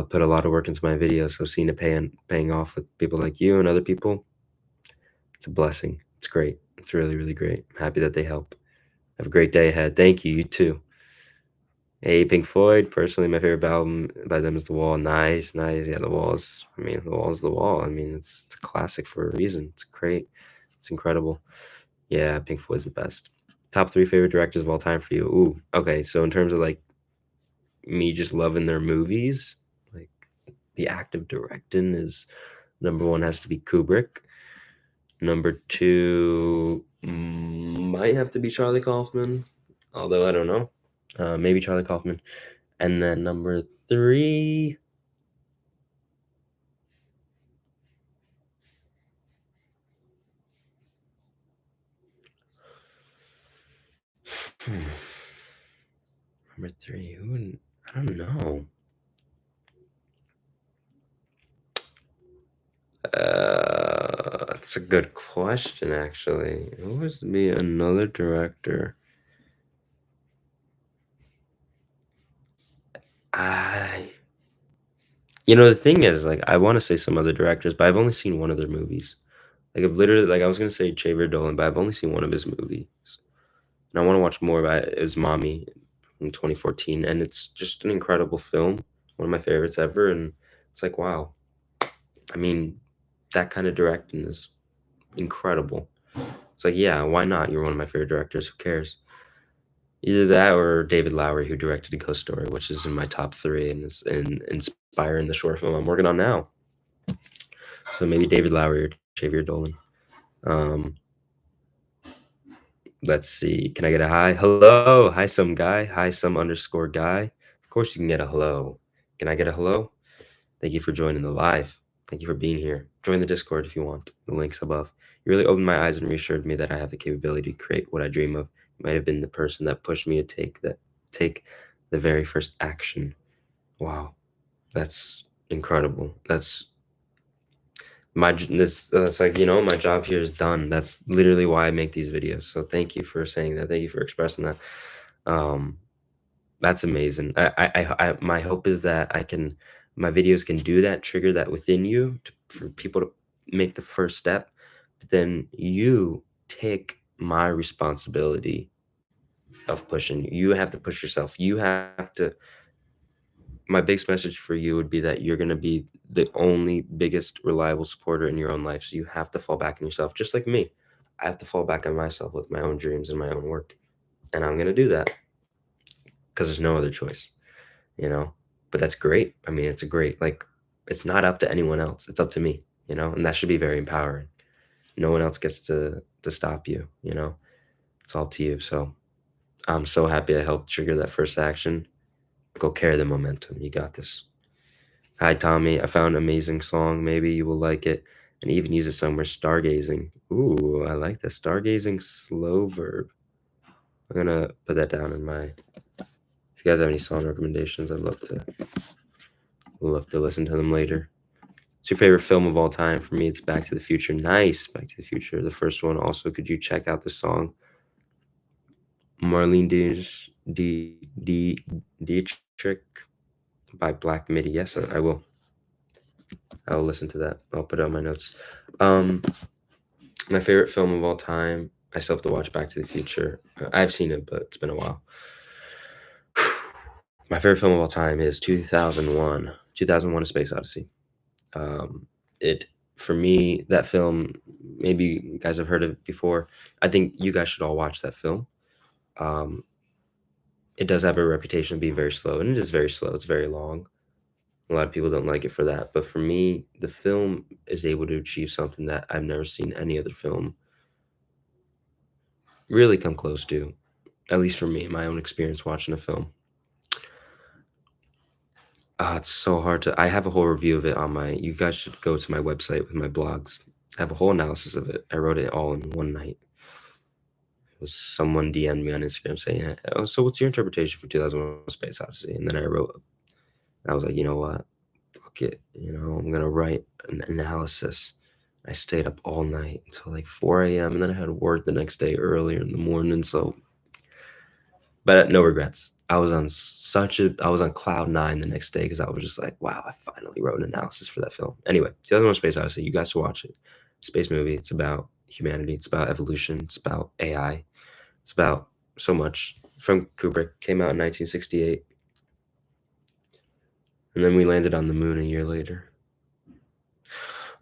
put a lot of work into my videos. So seeing it paying off with people like you and other people, it's a blessing. It's great. It's really, really great. I'm happy that they help. Have a great day ahead. Thank you. You too. Hey, Pink Floyd. Personally, my favorite album by them is The Wall. Nice, nice. Yeah, The Wall is. I mean, The Wall is The Wall. I mean, it's a classic for a reason. It's great. It's incredible. Yeah, Pink Floyd's the best. Top three favorite directors of all time for you. Ooh, okay. So in terms of like me just loving their movies, like the act of directing is number one has to be Kubrick. Number two might have to be Charlie Kaufman, although I don't know. Maybe Charlie Kaufman. And then number three, hmm, number three, I don't know. That's a good question, actually. Who was to be another director? I, the thing is, like, I want to say some other directors, but I've only seen one of their movies. Like, I've literally, like, I was gonna say Xavier Dolan, but I've only seen one of his movies, and I want to watch more about it. Is Mommy in 2014, and it's just an incredible film, one of my favorites ever, and it's like, wow. I mean, that kind of directing is incredible. It's like, yeah, why not? You're one of my favorite directors. Who cares? Either that or David Lowery, who directed A Ghost Story, which is in my top three and is inspiring the short film I'm working on now. So maybe David Lowery or Xavier Dolan. Um, let's see. Can I get a hi? Hello. Hi, some guy. Hi, some underscore guy. Of course, you can get a hello. Can I get a hello? Thank you for joining the live. Thank you for being here. Join the Discord if you want. The link's above. You really opened my eyes and reassured me that I have the capability to create what I dream of. You might have been the person that pushed me to take the very first action. Wow, that's incredible. That's like, my job here is done. That's literally why I make these videos. So thank you for saying that. Thank you for expressing that. Um, that's amazing. My hope is that my videos can do that, trigger that within you for people to make the first step. But then you take my responsibility of pushing you. You have to push yourself. My biggest message for you would be that you're going to be the only biggest reliable supporter in your own life. So you have to fall back on yourself, just like me. I have to fall back on myself with my own dreams and my own work. And I'm going to do that because there's no other choice, you know? But that's great. I mean, like, it's not up to anyone else. It's up to me, and that should be very empowering. No one else gets to stop you. It's all up to you. So I'm so happy I helped trigger that first action. Go carry the momentum. You got this. Hi, Tommy. I found an amazing song. Maybe you will like it and even use it somewhere. Stargazing. Ooh, I like that. Stargazing slow verb. I'm gonna put that down in my. If you guys have any song recommendations, I'd love to listen to them later. What's your favorite film of all time? For me, it's Back to the Future. Nice, Back to the Future. The first one. Also, could you check out the song Marlene Dietrich by Black Midi? Yes, I will. I'll listen to that. I'll put it on my notes. My favorite film of all time. I still have to watch Back to the Future. I've seen it, but it's been a while. My favorite film of all time is 2001. 2001: A Space Odyssey. It For me, that film. Maybe you guys have heard of it before. I think you guys should all watch that film. Um, it does have a reputation of being very slow, and it is very slow. It's very long. A lot of people don't like it for that, but for me, the film is able to achieve something that I've never seen any other film really come close to, at least for me, my own experience watching a film. It's so hard to. I have a whole review of it on my. You guys should go to my website with my blogs. I have a whole analysis of it. I wrote it all in one night. It was someone DM'd me on Instagram saying, "Oh, so what's your interpretation for 2001: Space Odyssey?" And then I wrote, I was like, you know what? Fuck it. I'm gonna write an analysis. I stayed up all night until like 4 a.m. and then I had work the next day earlier in the morning. So, but no regrets. I was on cloud nine the next day because I was just like, wow, I finally wrote an analysis for that film. Anyway, 2001: Space Odyssey. You guys should watch it. Space movie. It's about humanity. It's about evolution. It's about AI. It's about so much. From Kubrick, came out in 1968, and then we landed on the moon a year later.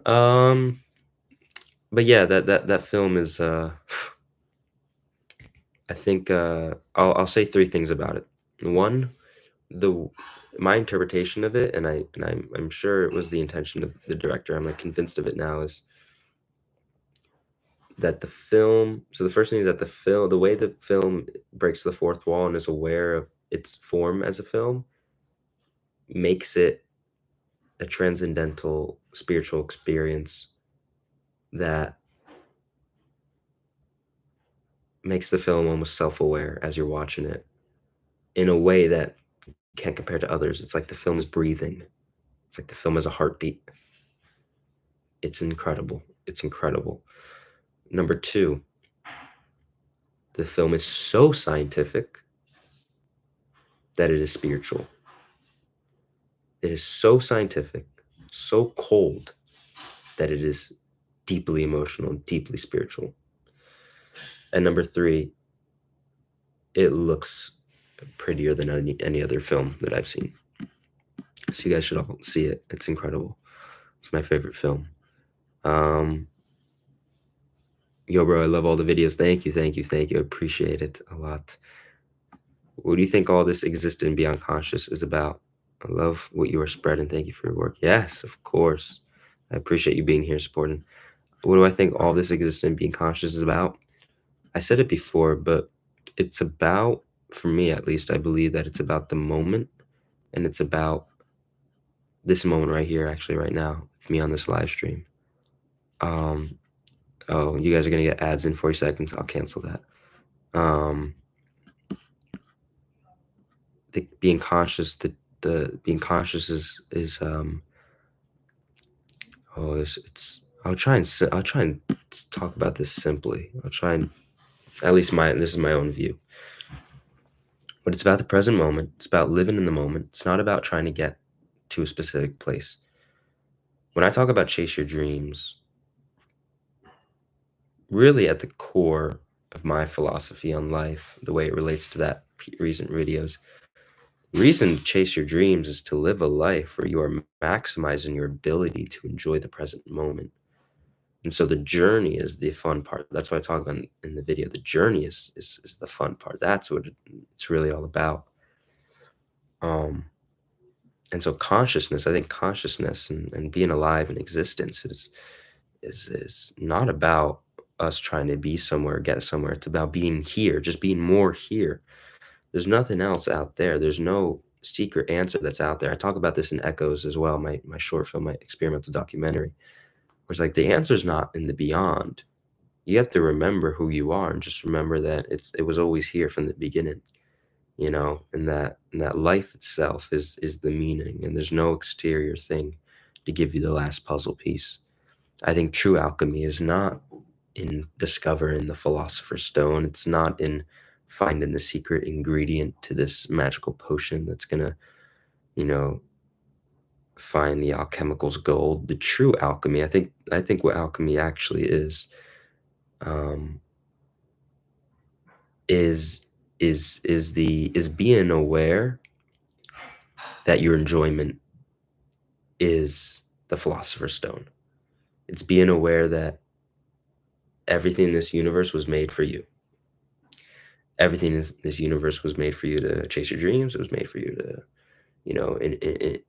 Um, but yeah, that film is. I think I'll say three things about it. One, the my interpretation of it, and I'm sure it was the intention of the director. I'm like convinced of it now. Is that the film? So the first thing is that the way the film breaks the fourth wall and is aware of its form as a film, makes it a transcendental spiritual experience that makes the film almost self-aware as you're watching it in a way that can't compare to others. It's like the film is breathing. It's like the film has a heartbeat. It's incredible. It's incredible. Number two, the film is so scientific that it is spiritual. It is so scientific, so cold that it is deeply emotional, deeply spiritual. And number three, it looks prettier than any other film that I've seen. So you guys should all see it. It's incredible. It's my favorite film. Um, Yo, bro, I love all the videos. Thank you, thank you, thank you. I appreciate it a lot. What do you think all this existed and beyond conscious is about? I love what you are spreading. Thank you for your work. Yes, of course. I appreciate you being here supporting. What do I think all this existed and being conscious is about? I said it before, but it's about, for me at least, I believe that it's about the moment, and it's about this moment right here, actually, right now, with me on this live stream. Oh, you guys are gonna get ads in 40 seconds. I'll cancel that. Being conscious, the being conscious is oh, it's I'll try and talk about this simply. I'll try and at least this is my own view. But it's about the present moment. It's about living in the moment. It's not about trying to get to a specific place. When I talk about chase your dreams, really at the core of my philosophy on life, the way it relates to that recent videos, reason to chase your dreams is to live a life where you are maximizing your ability to enjoy the present moment. And so the journey is the fun part. That's what I talk about in the video. The journey is the fun part. That's what it's really all about. And so consciousness, I think consciousness and being alive in existence is not about us trying to be somewhere, get somewhere. It's about being here, just being more here. There's nothing else out there. There's no secret answer that's out there. I talk about this in Echoes as well, my short film, my experimental documentary, where it's like the answer's not in the beyond. You have to remember who you are and just remember that it was always here from the beginning, and that life itself is the meaning, and there's no exterior thing to give you the last puzzle piece. I think true alchemy is not in discovering the philosopher's stone. It's not in finding the secret ingredient to this magical potion that's gonna, you know, find the alchemical's gold. The true alchemy, I think what alchemy actually um, is is being aware that your enjoyment is the philosopher's stone. It's being aware that everything in this universe was made for you. Everything in this universe was made for you to chase your dreams. It was made for you to,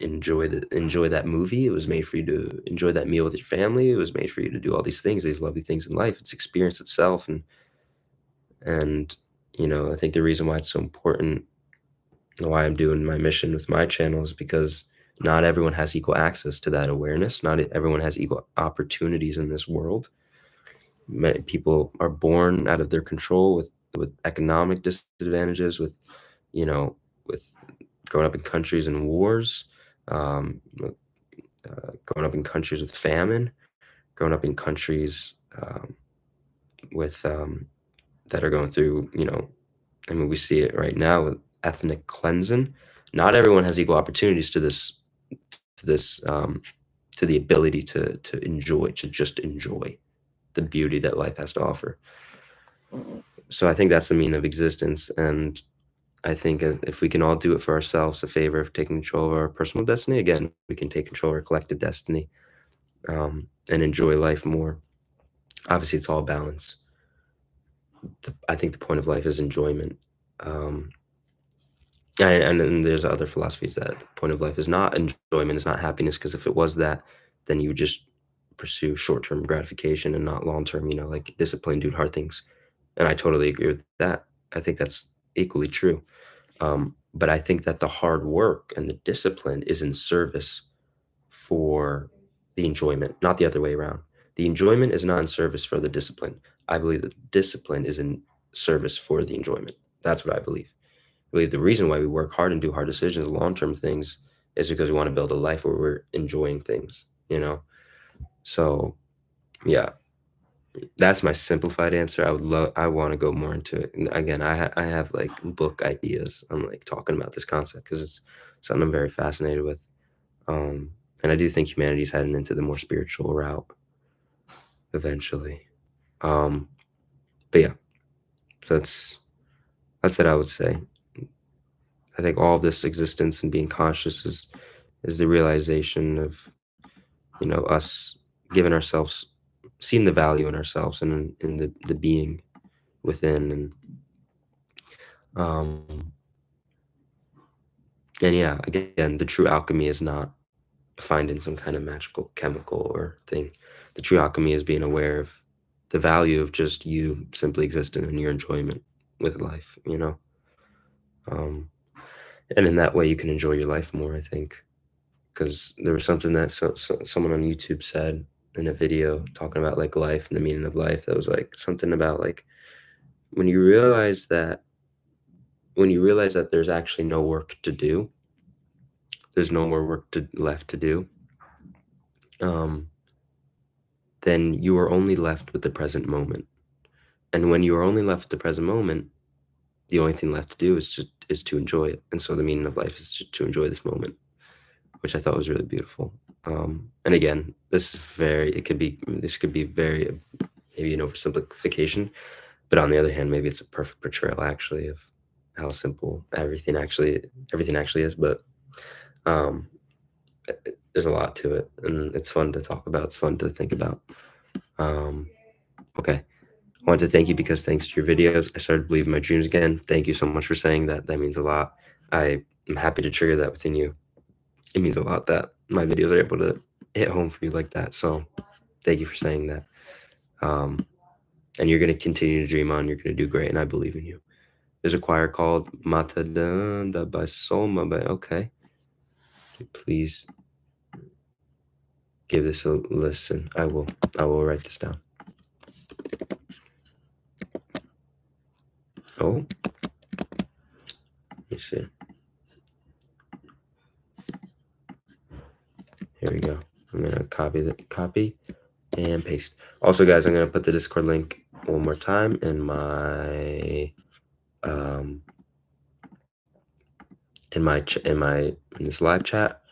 enjoy that movie. It was made for you to enjoy that meal with your family. It was made for you to do all these things, these lovely things in life. It's experience itself, and I think the reason why it's so important, and why I'm doing my mission with my channel, is because Not everyone has equal access to that awareness. Not everyone has equal opportunities in this world. Many people are born out of their control with economic disadvantages, with you know, with growing up in countries in wars, growing up in countries with famine, growing up in countries with that are going through, I mean, we see it right now with ethnic cleansing. Not everyone has equal opportunities to this, to the ability to enjoy, to just enjoy the beauty that life has to offer. So I think that's the meaning of existence, and I think if we can all do it for ourselves, a favor of taking control of our personal destiny, again, we can take control of our collective destiny, and enjoy life more. Obviously, it's all balance. I think the point of life is enjoyment. Um, and then there's other philosophies that the point of life is not enjoyment, it's not happiness, because if it was that, then you would just pursue short-term gratification and not long-term, like discipline, doing hard things. And I totally agree with that. I think that's equally true. But I think that the hard work and the discipline is in service for the enjoyment, not the other way around. The enjoyment is not in service for the discipline. I believe that discipline is in service for the enjoyment. That's what I believe. I believe the reason why we work hard and do hard decisions, long-term things, is because we want to build a life where we're enjoying things. So yeah, that's my simplified answer. I want to go more into it. And again, I have like book ideas. I'm like talking about this concept because it's something I'm very fascinated with. And I do think humanity's heading into the more spiritual route eventually. Um, but yeah, so that's what I would say. I think all of this existence and being conscious is the realization of us giving ourselves, seeing the value in ourselves and in the being within, um and yeah, again, the true alchemy is not finding some kind of magical chemical or thing. The true alchemy is being aware of the value of just you simply existing and your enjoyment with life. Um, and in that way, you can enjoy your life more, I think. Because there was something that someone on YouTube said in a video talking about like life and the meaning of life. That was like something about like when you realize that there's actually no work to do, there's no more work left to do. Um, then you are only left with the present moment. And when you are only left with the present moment, the only thing left to do is to enjoy it. And so the meaning of life is to enjoy this moment, which I thought was really beautiful. And again, this could be very maybe an oversimplification, but on the other hand, maybe it's a perfect portrayal actually of how simple everything actually is. But um, there's a lot to it, and it's fun to talk about. It's fun to think about. Okay. I want to thank you because thanks to your videos, I started believing my dreams again. Thank you so much for saying that. That means a lot. I am happy to trigger that within you. It means a lot that my videos are able to hit home for you like that. So thank you for saying that. And you're going to continue to dream on. You're going to do great, and I believe in you. There's a choir called Matadanda by Soma. Okay. Please give this a listen. I will write this down. Oh, let me see. Here we go. I'm gonna copy and paste. Also, guys, I'm gonna put the Discord link one more time in my in this live chat.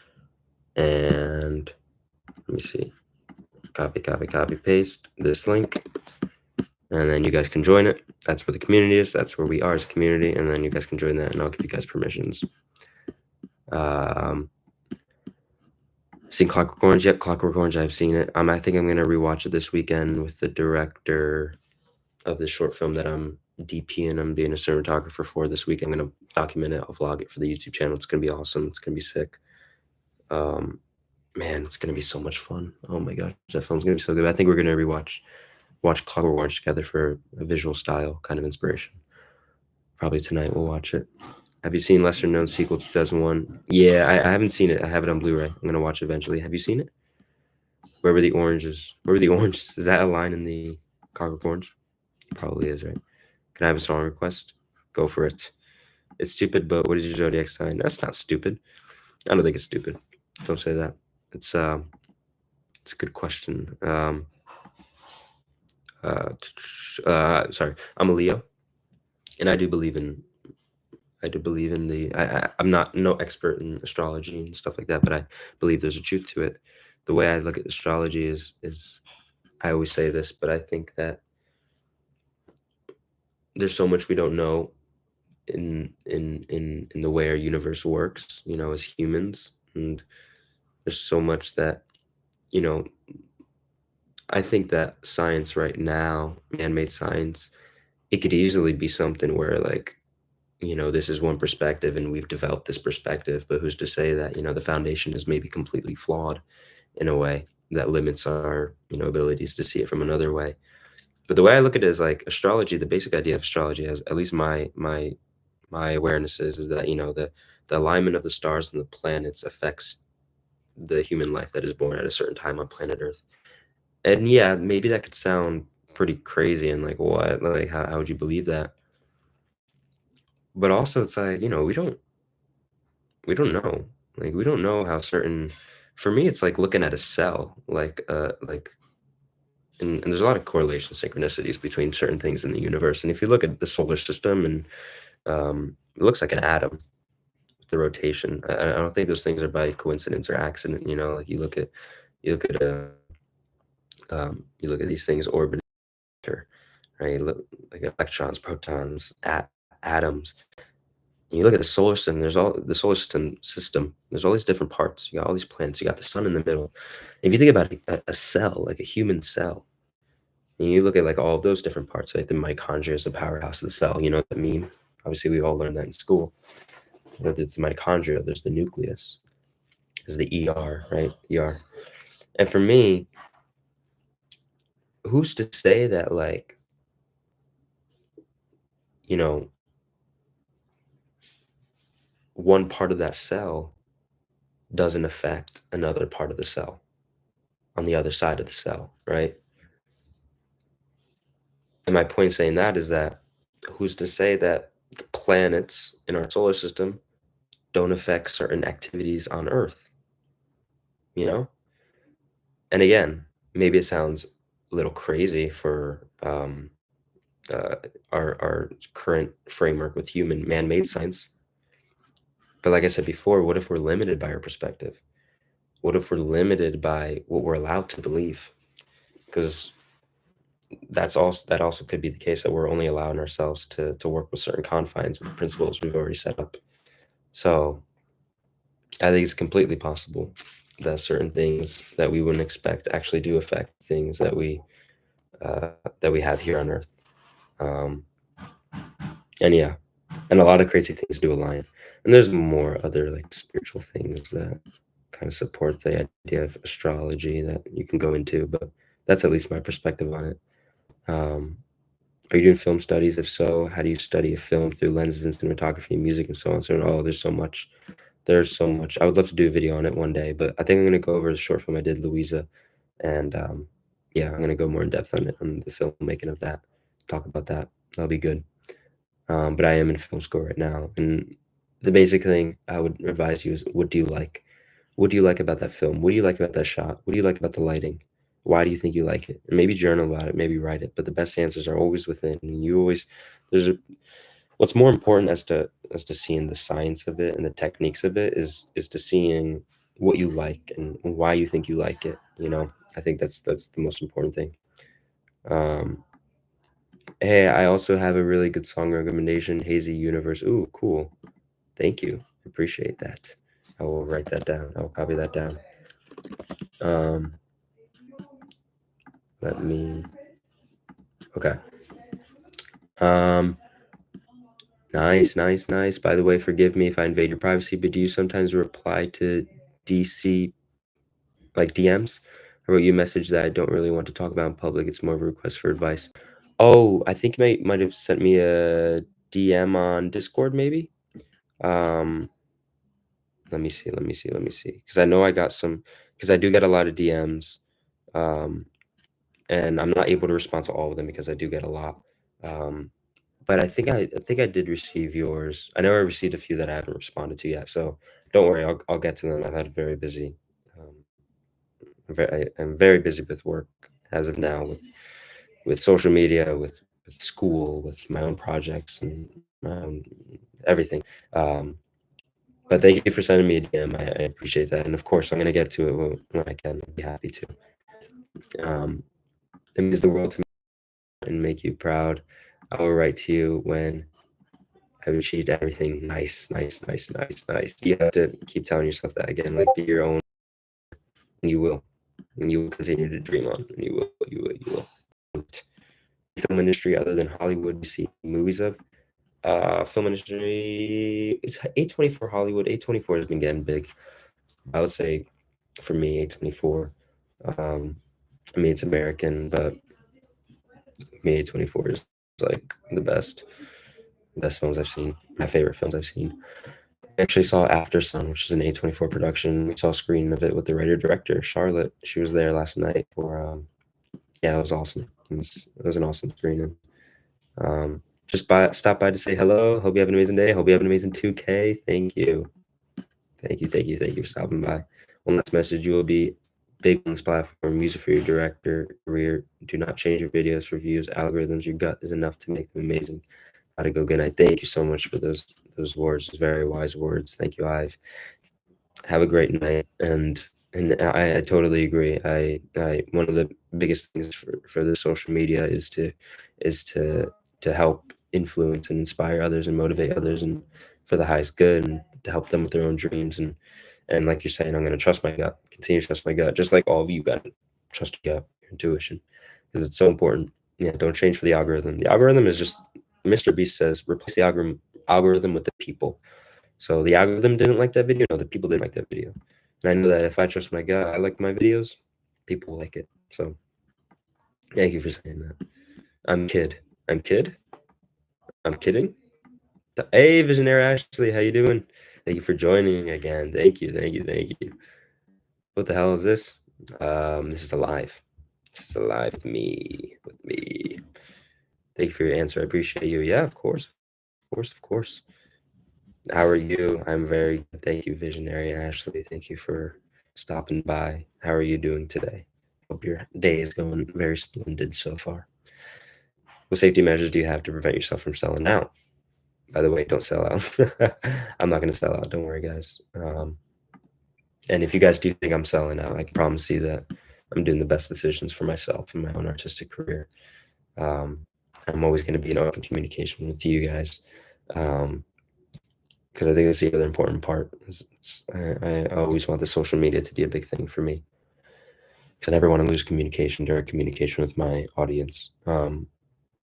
And let me see. Copy, paste this link. And then you guys can join it. That's where the community is. That's where we are as a community. And then you guys can join that, and I'll give you guys permissions. Seen Clockwork Orange? Yep, Clockwork Orange. I've seen it. I think I'm gonna rewatch it this weekend with the director of the short film that I'm DPing. I'm being a cinematographer for this week. I'm gonna document it. I'll vlog it for the YouTube channel. It's gonna be awesome. It's gonna be sick. Man, it's gonna be so much fun. Oh my gosh, that film's gonna be so good. I think we're gonna watch Clockwork Orange together for a visual style kind of inspiration. Probably tonight we'll watch it. Have you seen lesser known sequel 2001? Yeah, I haven't seen it. I have it on Blu-ray. I'm gonna watch it eventually. Have you seen it? Where were the oranges? Where were the oranges? Is that a line in the Clockwork Orange? Probably is, right? Can I have a song request? Go for it. It's stupid, but what is your zodiac sign? That's not stupid. I don't think it's stupid. Don't say that. It's a good question. Sorry, I'm a Leo, and I do believe in the. I'm not no expert in astrology and stuff like that, but I believe there's a truth to it. The way I look at astrology is I always say this, but I think that there's so much we don't know in the way our universe works, you know, as humans, and there's so much that, you know, I think that science right now, man-made science, it could easily be something where like, you know, this is one perspective and we've developed this perspective, but who's to say that, you know, the foundation is maybe completely flawed in a way that limits our, you know, abilities to see it from another way. But the way I look at it is like astrology, the basic idea of astrology, has at least my awareness is that, you know, the alignment of the stars and the planets affects the human life that is born at a certain time on planet Earth. And yeah, maybe that could sound pretty crazy and like what? Like how would you believe that? But also it's like, you know, we don't know. Like we don't know how certain for me it's like looking at a cell, like and there's a lot of correlation synchronicities between certain things in the universe. And if you look at the solar system and it looks like an atom, the rotation. I don't think those things are by coincidence or accident. You know, like you look at you look at these things orbiting, right? You look like electrons, protons, atoms. And you look at the solar system. There's all the solar system. There's all these different parts. You got all these planets. You got the sun in the middle. If you think about a cell, like a human cell, and you look at like all of those different parts, like the mitochondria is the powerhouse of the cell. You know what I mean? Obviously, we all learned that in school. You know, there's the mitochondria. There's the nucleus. There's the ER, right? ER. And for me, who's to say that like, you know, one part of that cell doesn't affect another part of the cell on the other side of the cell, right? And my point saying that is that who's to say that the planets in our solar system don't affect certain activities on Earth, you know? And again, maybe it sounds a little crazy for uh, our current framework with human man-made science. But like I said before, what if we're limited by our perspective? What if we're limited by what we're allowed to believe? Because that also could be the case that we're only allowing ourselves to work with certain confines with principles we've already set up. So I think it's completely possible that certain things that we wouldn't expect actually do affect things uh, that we have here on Earth. Um, and yeah, and a lot of crazy things do align. And there's more other like spiritual things that kind of support the idea of astrology that you can go into, but that's at least my perspective on it. Um, are you doing film studies? If so, how do you study a film through lenses and cinematography, music, and so on? So, oh, there's so much. There's so much. I would love to do a video on it one day, but I think I'm gonna go over the short film I did, Louisa, and yeah, I'm gonna go more in depth on it, on the filmmaking of that. Talk about that. That'll be good. But I am in film school right now, and the basic thing I would advise you is, what do you like? What do you like about that film? What do you like about that shot? What do you like about the lighting? Why do you think you like it? And maybe journal about it, maybe write it. But the best answers are always within. And you always there's a, what's more important as to seeing the science of it and the techniques of it is to seeing what you like and why you think you like it. You know, I think that's the most important thing. Um, hey, I also have a really good song recommendation, Hazy Universe. Ooh, cool. Thank you. Appreciate that. I will write that down. I'll copy that down. Um, let me. Okay. Um, nice, nice, nice. By the way, forgive me if I invade your privacy, but do you sometimes reply to DC like DMs? I wrote you a message that I don't really want to talk about in public. It's more of a request for advice. Oh, I think you might have sent me a DM on Discord, maybe. Um, let me see, because I know I got some, because I do get a lot of DMs, um, and I'm not able to respond to all of them because I do get a lot. Um, but I think I did receive yours. I know I received a few that I haven't responded to yet, so don't worry, I'll get to them. I've had a very busy, I'm very busy with work as of now, with social media, with school, with my own projects and my own everything. Um, but thank you for sending me a DM. I appreciate that, and of course, I'm gonna get to it when I can. I'd be happy to. Um, it means the world to me and make you proud. I will write to you when I've achieved everything. Nice, nice, nice, nice, nice. You have to keep telling yourself that again, like be your own, and you will. And you will continue to dream on, and you will. Film industry other than Hollywood you see movies of? Film industry, it's A24 Hollywood. A24 has been getting big. I would say for me, A24. Um, I mean, it's American, but me, A24 is like the best films I've seen. My favorite films I've seen. I actually saw After Sun, which is an A24 production. We saw a screening of it with the writer director Charlotte. She was there last night for yeah, it was awesome. It was an awesome screening. Just stop by to say hello. Hope you have an amazing day. Hope you have an amazing 2K. Thank you. Thank you for stopping by. One last message: you will be big on this platform. Use it for your director career. Do not change your videos for views. Algorithms. Your gut is enough to make them amazing. Gotta go. Good night. Thank you so much for those words. Those very wise words. Thank you, Ive. Have a great night. And I totally agree. I one of the biggest things for the social media is to help influence and inspire others and motivate others and for the highest good and to help them with their own dreams and like you're saying, I'm gonna trust my gut, continue to trust my gut, just like all of you got trust your gut, your intuition, because it's so important. Yeah, don't change for the algorithm. The algorithm is just Mr. Beast says replace the algorithm with the people. So the algorithm didn't like that video. No, the people didn't like that video. And I know that if I trust my gut, I like my videos, people will like it. So thank you for saying that. I'm kid. I'm kid. I'm kidding. Hey, Visionary Ashley, how you doing? Thank you for joining again. Thank you. What the hell is this? This is alive. This is alive with me. Thank you for your answer. I appreciate you. Yeah, of course. How are you? I'm very good. Thank you, Visionary Ashley. Thank you for stopping by. How are you doing today? Hope your day is going very splendid so far. What safety measures do you have to prevent yourself from selling out? By the way, don't sell out. I'm not going to sell out. Don't worry, guys. And if you guys do think I'm selling out, I can promise you that I'm doing the best decisions for myself and my own artistic career. I'm always going to be in open communication with you guys. Because I think that's the other important part. I always want the social media to be a big thing for me. Because I never want to lose communication, direct communication with my audience.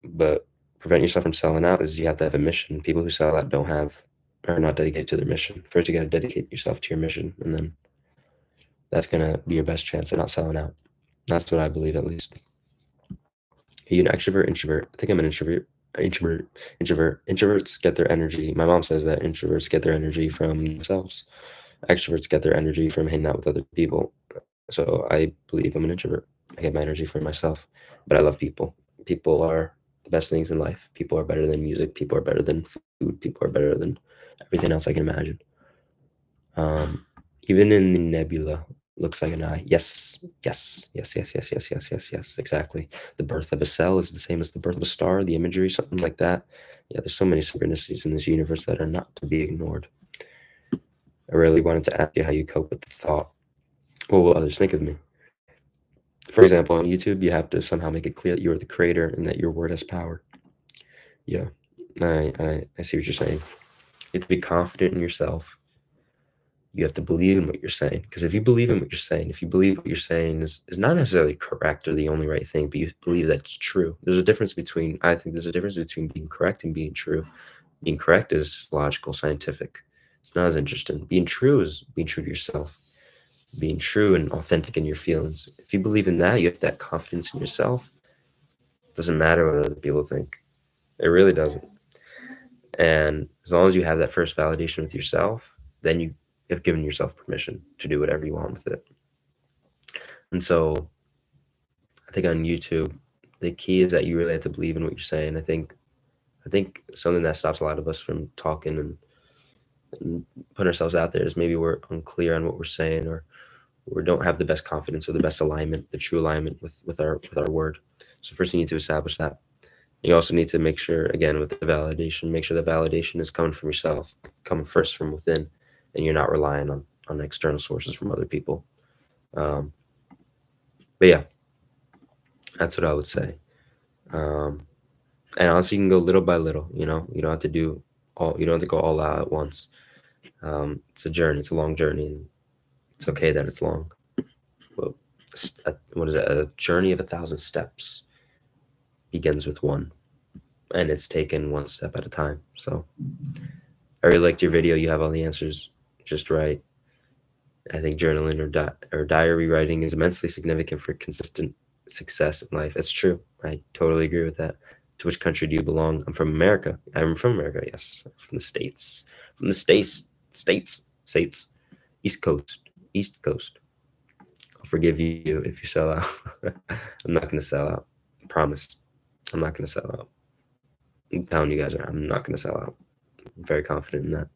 But prevent yourself from selling out is you have to have a mission. People who sell out are not dedicated to their mission. First, you got to dedicate yourself to your mission, and then that's gonna be your best chance at not selling out. That's what I believe, at least. Are you an extrovert, introvert? I think I'm an introvert. Introverts get their energy. My mom says that introverts get their energy from themselves. Extroverts get their energy from hanging out with other people. So I believe I'm an introvert. I get my energy from myself. But I love people. People are the best things in life. People are better than music. People are better than food. People are better than everything else I can imagine. Even in the nebula, looks like an eye. Yes. Exactly. The birth of a cell is the same as the birth of a star, the imagery, something like that. Yeah, there's so many synchronicities in this universe that are not to be ignored. I really wanted to ask you how you cope with the thought, what will others think of me? For example, on YouTube, you have to somehow make it clear that you are the creator and that your word has power. Yeah, I see what you're saying. You have to be confident in yourself. You have to believe in what you're saying. Because if you believe in what you're saying, if you believe what you're saying is not necessarily correct or the only right thing, but you believe that it's true. I think there's a difference between being correct and being true. Being correct is logical, scientific. It's not as interesting. Being true is being true to yourself, being true and authentic in your feelings. If you believe in that, you have that confidence in yourself. It doesn't matter what other people think. It really doesn't. And as long as you have that first validation with yourself, then you have given yourself permission to do whatever you want with it. And so I think on YouTube, the key is that you really have to believe in what you're saying. I think something that stops a lot of us from talking and putting ourselves out there is maybe we're unclear on what we're saying, or we don't have the best confidence or the best alignment, the true alignment with our word. So first you need to establish that. You also need to make sure, again, with the validation, make sure the validation is coming from yourself, coming first from within, and you're not relying on external sources from other people. Um, but yeah, that's what I would say. Um, and honestly, you can go little by little. You don't have to do all. You don't have to go all out at once. It's a journey. It's a long journey, and it's okay that it's long. Well, what is it? A journey of 1,000 steps begins with one, and it's taken one step at a time. So I really liked your video. You have all the answers just right. I think journaling or diary writing is immensely significant for consistent success in life. It's true. I totally agree with that. To which country do you belong? I'm from America. I'm from America. Yes, from the states. From the states, East Coast, East Coast. I'll forgive you if you sell out. I'm not gonna sell out. I promise. I'm not gonna sell out. I'm telling you guys, I'm not gonna sell out. I'm very confident in that.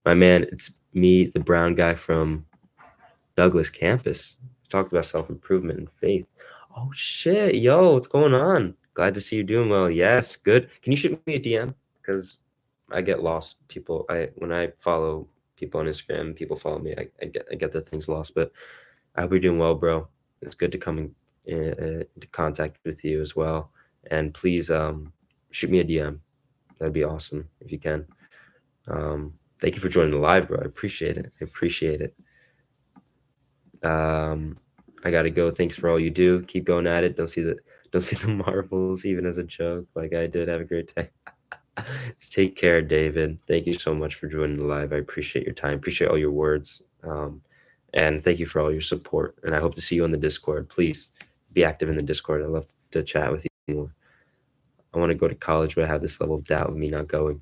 My man, it's me, the brown guy from Douglas campus. Talked about self-improvement and faith. Oh shit, yo, what's going on? Glad to see you doing well. Yes, good. Can you shoot me a DM? Because I get lost. People, when I follow people on Instagram, people follow me. I get the things lost. But I hope you're doing well, bro. It's good to come into contact with you as well. And please shoot me a DM. That'd be awesome if you can. Thank you for joining the live, bro. I appreciate it. I appreciate it. I gotta go. Thanks for all you do. Keep going at it. Don't see the marbles even as a joke like I did. Have a great day. Take care, David. Thank you so much for joining the live. I appreciate your time. Appreciate all your words. And thank you for all your support. And I hope to see you on the Discord. Please be active in the Discord. I'd love to chat with you more. I want to go to college, but I have this level of doubt of me not going.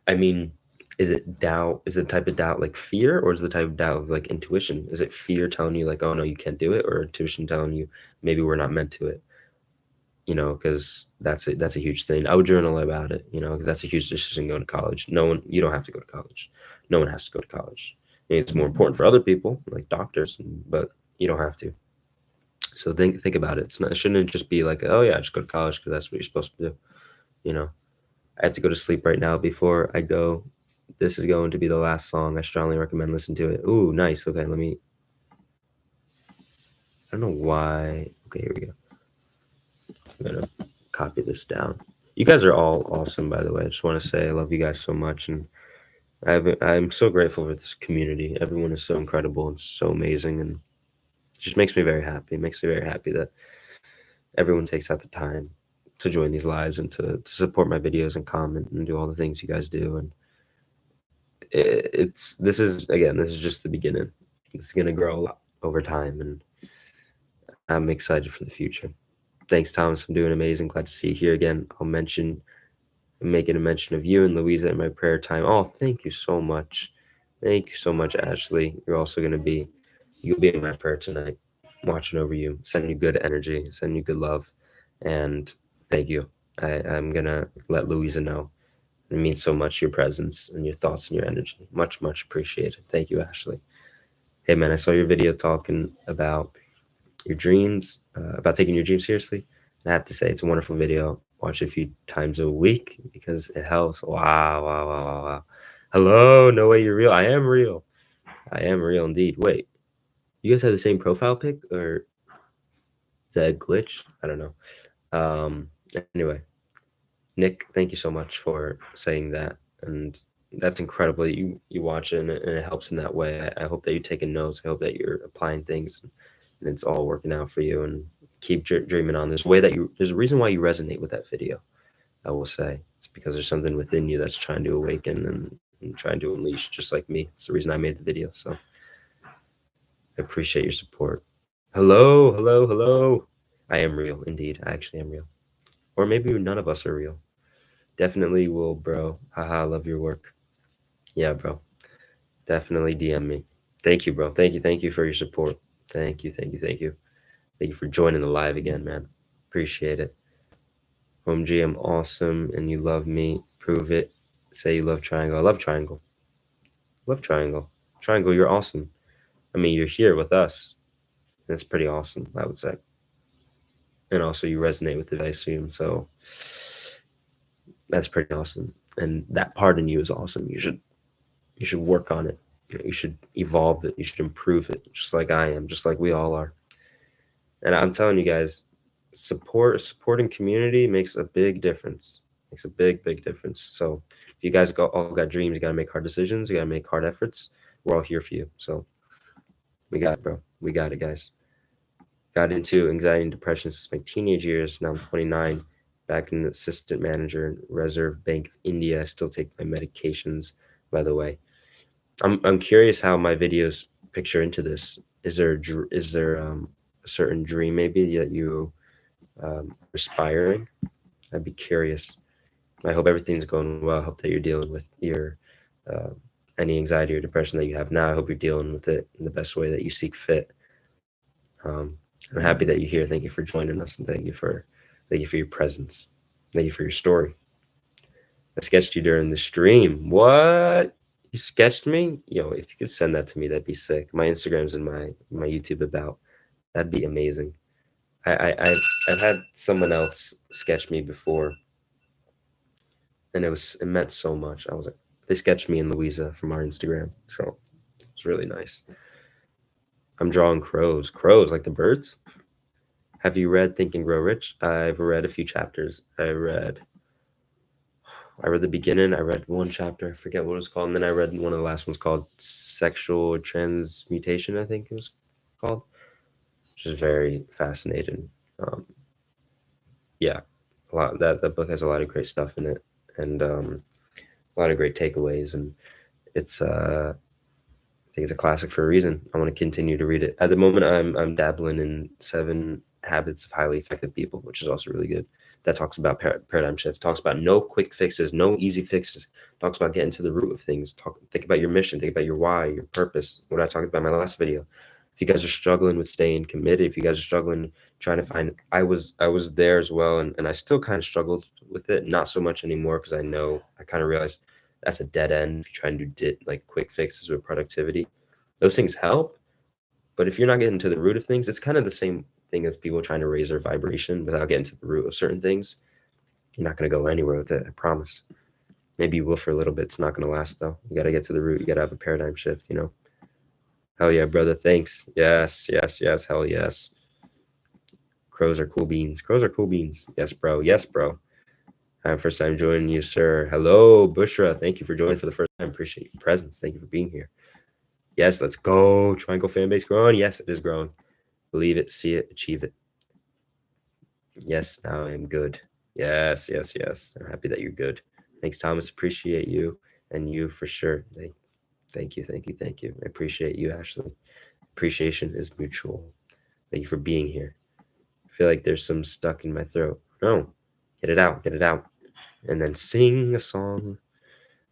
I mean, is it doubt? Is it the type of doubt like fear, or is it the type of doubt of like intuition? Is it fear telling you like, oh no, you can't do it, or intuition telling you maybe we're not meant to it? Because that's a huge thing. I would journal about it, because that's a huge decision going to college. You don't have to go to college. No one has to go to college. I mean, it's more important for other people, like doctors, but you don't have to. So think about it. It shouldn't just be like, oh yeah, just go to college because that's what you're supposed to do. I have to go to sleep right now. Before I go, this is going to be the last song. I strongly recommend listening to it. Ooh, nice. Okay, I don't know why. Okay, here we go. I'm gonna copy this down. You guys are all awesome, by the way. I just want to say I love you guys so much, and I'm so grateful for this community. Everyone is so incredible and so amazing, and it just makes me very happy. It makes me very happy that everyone takes out the time to join these lives and to support my videos and comment and do all the things you guys do. And this is just the beginning. It's gonna grow a lot over time, and I'm excited for the future. Thanks, Thomas. I'm doing amazing. Glad to see you here again. I'm making a mention of you and Louisa in my prayer time. Oh, thank you so much. Thank you so much, Ashley. You'll be in my prayer tonight, watching over you, sending you good energy, sending you good love, and thank you. I'm gonna let Louisa know. It means so much, your presence and your thoughts and your energy. Much, much appreciated. Thank you, Ashley. Hey, man, I saw your video talking about your dreams, about taking your dreams seriously. And I have to say, it's a wonderful video. Watch it a few times a week because it helps. Wow, wow, wow, wow, wow. Hello, no way you're real. I am real. I am real indeed. Wait, you guys have the same profile pic, or is that a glitch? I don't know. Anyway, Nick, thank you so much for saying that, and that's incredible. You watch it and it helps in that way. I hope that you're taking notes. I hope that you're applying things, and it's all working out for you. And keep dreaming on. There's a reason why you resonate with that video. I will say it's because there's something within you that's trying to awaken and trying to unleash, just like me. It's the reason I made the video. So I appreciate your support. Hello, hello, hello. I am real, indeed. I actually am real. Or maybe none of us are real. Definitely will, bro. Haha, love your work. Yeah, bro. Definitely DM me. Thank you, bro. Thank you for your support. Thank you. Thank you for joining the live again, man. Appreciate it. Home G, I'm awesome and you love me. Prove it. Say you love Triangle. I love Triangle. Love Triangle. Triangle, you're awesome. I mean, you're here with us. That's pretty awesome, I would say. And also, you resonate with it, I assume. So that's pretty awesome. And that part in you is awesome. You should work on it. You should evolve it. You should improve it, just like I am, just like we all are. And I'm telling you guys, supporting community makes a big difference. Makes a big difference. So if you guys all got dreams, you gotta make hard decisions, you gotta make hard efforts. We're all here for you. So we got it, bro. We got it, guys. Got into anxiety and depression since my teenage years. Now I'm 29. Back in the assistant manager in Reserve Bank of India. I still take my medications, by the way. I'm curious how my videos picture into this. Is there a certain dream maybe that you are aspiring? I'd be curious. I hope everything's going well. I hope that you're dealing with your uh, any anxiety or depression that you have now. I hope you're dealing with it in the best way that you see fit. Um, I'm happy that you're here. Thank you for joining us, and thank you for your presence. Thank you for your story. I sketched you during the stream. What? You sketched me? Yo, if you could send that to me, that'd be sick. My Instagram's in my YouTube about. That'd be amazing. I've had someone else sketch me before, and it meant so much. I was like, they sketched me and Louisa from our Instagram, so it's really nice. I'm drawing crows. Crows like the birds. Have you read Think and Grow Rich? I've read a few chapters. I read the beginning. I read one chapter. I forget what it was called, and then I read one of the last ones called Sexual Transmutation. I think it was called, which is very fascinating. Um, yeah, a lot that book has a lot of great stuff in it, and a lot of great takeaways, and it's I think it's a classic for a reason. I want to continue to read it. At the moment, I'm dabbling in Seven Habits of Highly Effective People, which is also really good. That talks about paradigm shift. Talks about no quick fixes, no easy fixes. Talks about getting to the root of things. Think about your mission. Think about your why, your purpose. What I talked about in my last video. If you guys are struggling with staying committed, if you guys are struggling trying to find, I was there as well, and I still kind of struggled with it. Not so much anymore because I kind of realized that's a dead end if you try and do like quick fixes with productivity. Those things help, but if you're not getting to the root of things, it's kind of the same thing of people trying to raise their vibration without getting to the root of certain things. You're not going to go anywhere with it, I promise. Maybe you will for a little bit. It's not going to last though. You got to get to the root. You got to have a paradigm shift, you know. Hell yeah, brother. Thanks. Yes. Hell yes. Crows are cool beans. Crows are cool beans. Yes, bro. Yes, bro. First time joining you, sir. Hello, Bushra. Thank you for joining for the first time. Appreciate your presence. Thank you for being here. Yes, let's go. Triangle fan base growing. Yes, it is growing. Believe it, see it, achieve it. Yes, now I am good. Yes. I'm happy that you're good. Thanks, Thomas. Appreciate you and you for sure. Thank you. I appreciate you, Ashley. Appreciation is mutual. Thank you for being here. I feel like there's some stuck in my throat. No, get it out. And then sing a song.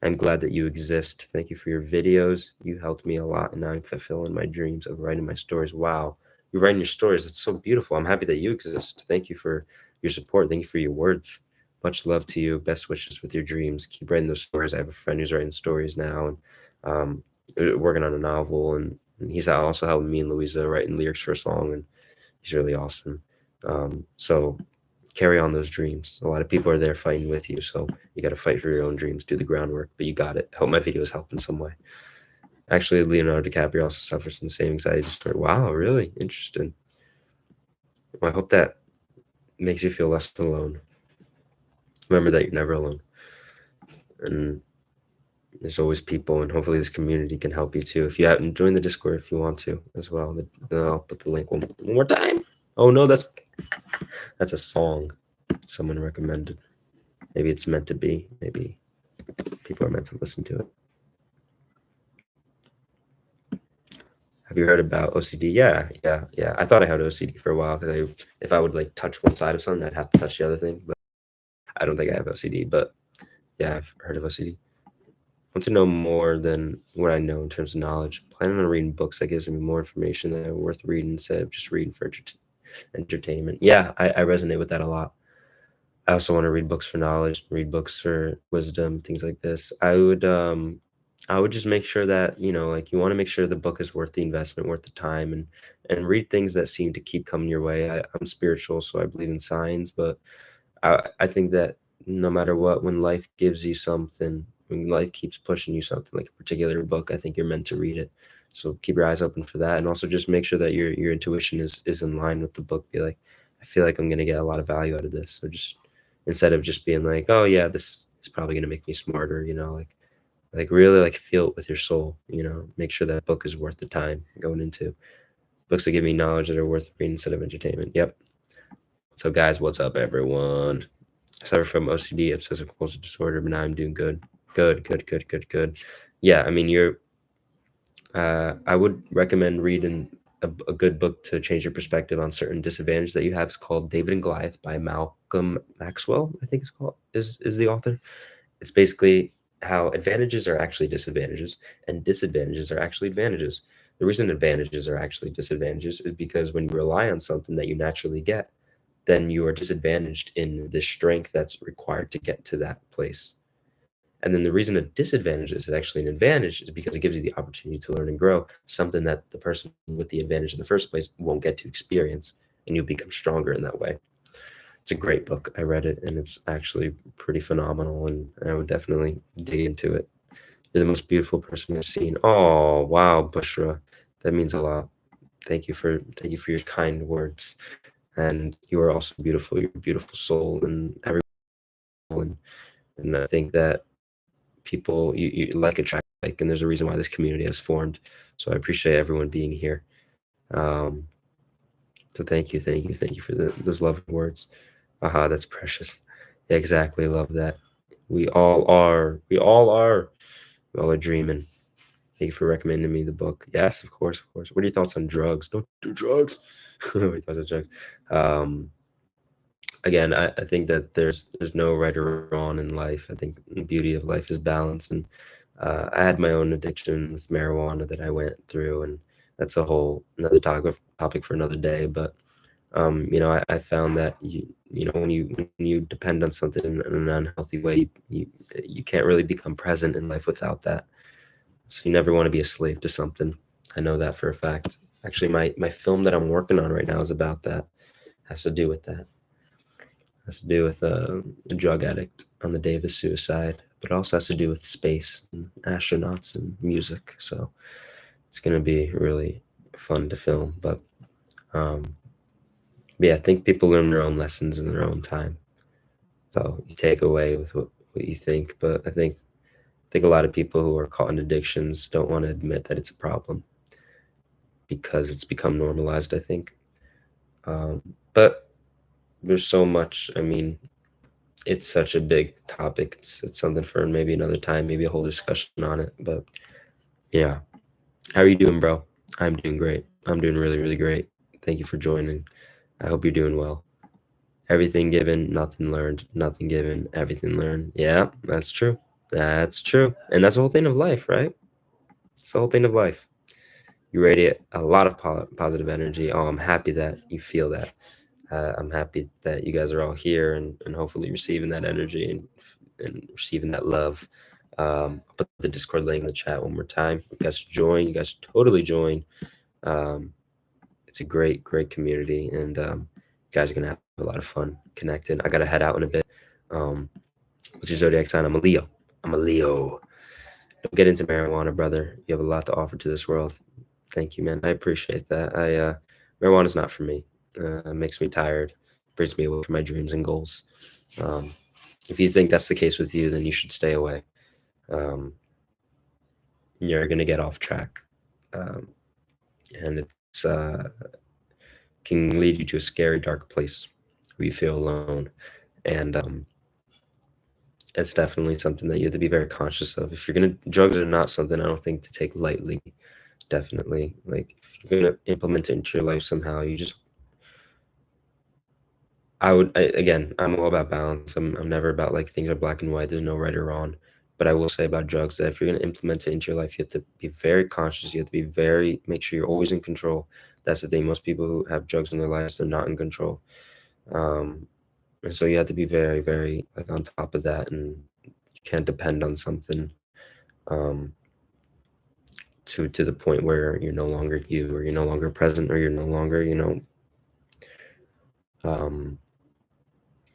I'm glad that you exist. Thank you for your videos. You helped me a lot, and now I'm fulfilling my dreams of writing my stories. Wow, you're writing your stories. It's so beautiful. I'm happy that you exist. Thank you for your support. Thank you for your words. Much love to you. Best wishes with your dreams. Keep writing those stories. I have a friend who's writing stories now, and working on a novel, and he's also helping me and Louisa writing lyrics for a song, and he's really awesome. So carry on those dreams. A lot of people are there fighting with you, so you got to fight for your own dreams, do the groundwork, but you got it. I hope my videos help in some way. Actually, Leonardo DiCaprio also suffers from the same anxiety disorder. Wow, really interesting. Well, I hope that makes you feel less alone. Remember that you're never alone, and there's always people, and hopefully this community can help you too. If you haven't joined the Discord, if you want to as well, I'll put the link one more time. Oh no, that's a song someone recommended. Maybe it's meant to be. Maybe people are meant to listen to it. Have you heard about OCD? Yeah. I thought I had OCD for a while because if I would like touch one side of something, I'd have to touch the other thing. But I don't think I have OCD. But Yeah, I've heard of OCD. Want to know more than what I know in terms of knowledge. Planning on reading books that gives me more information that are worth reading instead of just reading for entertainment. Yeah, I resonate with that a lot. I also want to read books for knowledge, read books for wisdom, things like this. I would just make sure that, like you want to make sure the book is worth the investment, worth the time and read things that seem to keep coming your way. I'm spiritual, so I believe in signs, but I think that no matter what, when life gives you something, when life keeps pushing you something like a particular book, I think you're meant to read it. So keep your eyes open for that, and also just make sure that your intuition is in line with the book. Be like, I feel like I'm gonna get a lot of value out of this. So just instead of just being like, oh yeah, this is probably gonna make me smarter, like really like feel it with your soul. Make sure that book is worth the time going into books that give me knowledge that are worth reading instead of entertainment. Yep. So guys, what's up, everyone? I suffer from OCD, obsessive compulsive disorder, but now I'm doing good. Good, good, good, good, good. Yeah, I mean, I would recommend reading a good book to change your perspective on certain disadvantages that you have. It's called David and Goliath by Malcolm Maxwell, I think it's called, is the author. It's basically how advantages are actually disadvantages and disadvantages are actually advantages. The reason advantages are actually disadvantages is because when you rely on something that you naturally get, then you are disadvantaged in the strength that's required to get to that place. And then the reason a disadvantage is actually an advantage is because it gives you the opportunity to learn and grow, something that the person with the advantage in the first place won't get to experience, and you'll become stronger in that way. It's a great book. I read it, and it's actually pretty phenomenal, and I would definitely dig into it. You're the most beautiful person I've seen. Oh, wow, Bushra. That means a lot. Thank you for your kind words. And you are also beautiful. You're a beautiful soul, and and I think that people you like attract like, and there's a reason why this community has formed. So I appreciate everyone being here. Um, so thank you for those loving words. Aha, that's precious. Yeah, exactly, love that. We all are. We all are. We all are dreaming. Thank you for recommending me the book. Yes, of course, of course. What are your thoughts on drugs? Don't do drugs. What are your thoughts on drugs? Um, Again, I think that there's no right or wrong in life. I think the beauty of life is balance, and I had my own addiction with marijuana that I went through, and that's a whole another topic for another day. But I found that when you depend on something in an unhealthy way, you can't really become present in life without that. So you never want to be a slave to something. I know that for a fact. Actually, my film that I'm working on right now is about that. Has to do with that. Has to do with a drug addict on the day of his suicide, but it also has to do with space and astronauts and music. So it's gonna be really fun to film. Um, but yeah, I think people learn their own lessons in their own time. So you take away with what you think, but I think a lot of people who are caught in addictions don't want to admit that it's a problem because it's become normalized, I think. But there's so much. I mean, it's such a big topic. It's something for maybe another time, maybe a whole discussion on it. But yeah, how are you doing, bro? I'm doing great. I'm doing really, really great. Thank you for joining. I hope you're doing well. Everything given, nothing learned. Nothing given, everything learned. Yeah, that's true. That's true. And that's the whole thing of life, right? It's the whole thing of life. You radiate a lot of positive energy. Oh, I'm happy that you feel that. I'm happy that you guys are all here and hopefully receiving that energy and receiving that love. I'll put the Discord link in the chat one more time. You guys should join. You guys should totally join. Um, it's a great, great community, and you guys are gonna have a lot of fun connecting. I gotta head out in a bit. Um, what's your zodiac sign? I'm a Leo. I'm a Leo. Don't get into marijuana, brother. You have a lot to offer to this world. Thank you, man. I appreciate that. Marijuana's not for me. It makes me tired. Brings me away from my dreams and goals. Um, if you think that's the case with you, then you should stay away. Um, you're gonna get off track, um, and it's can lead you to a scary, dark place where you feel alone. And it's definitely something that you have to be very conscious of. If you're gonna drugs are not something I don't think to take lightly. Definitely, like if you're gonna implement it into your life somehow, you just again, I'm all about balance. I'm never about like things are black and white. There's no right or wrong. But I will say about drugs that if you're gonna implement it into your life, you have to be very conscious. You have to be very make sure you're always in control. That's the thing. Most people who have drugs in their lives, they're not in control. Um, and so you have to be very, very like on top of that, and you can't depend on something um, to the point where you're no longer you, or you're no longer present, or you're no longer um,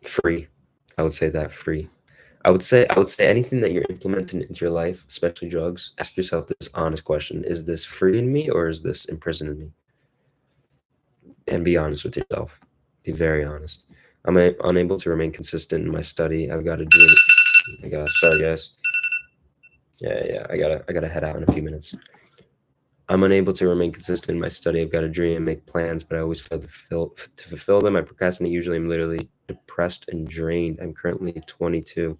free. I would say that free. I would say anything that you're implementing into your life, especially drugs, ask yourself this honest question: is this freeing me or is this imprisoning me? And be honest with yourself. Be very honest. I'm unable to remain consistent in my study. I've got to do it. I got sorry guys. Yeah. I gotta head out in a few minutes. I'm unable to remain consistent in my study. I've got a dream, make plans, but I always fail to fulfill them. I procrastinate. Usually, I'm literally depressed and drained. I'm currently 22.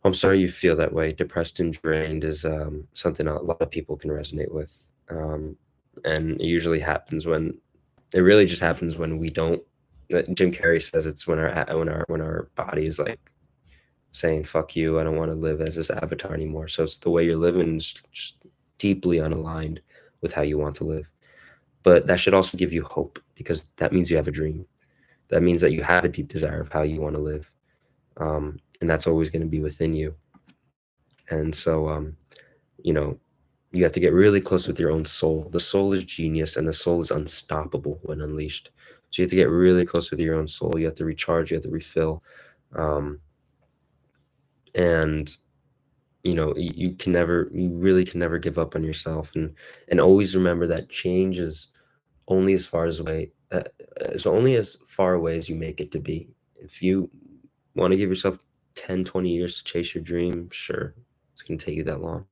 I'm sorry you feel that way. Depressed and drained is something a lot of people can resonate with, and it usually happens when it really just happens when we don't. Jim Carrey says it's when our body is like saying "fuck you," I don't want to live as this avatar anymore. So it's the way you're living is just deeply unaligned with how you want to live. But that should also give you hope because that means you have a dream. That means that you have a deep desire of how you want to live, and that's always going to be within you. And so, you know, you have to get really close with your own soul. The soul is genius, and the soul is unstoppable when unleashed. So you have to get really close with your own soul. You have to recharge. You have to refill, um, and you really can never give up on yourself, and always remember that change is only as far as away is only as far away as you make it to be. If you want to give yourself 10, 20 years to chase your dream, sure, it's going to take you that long.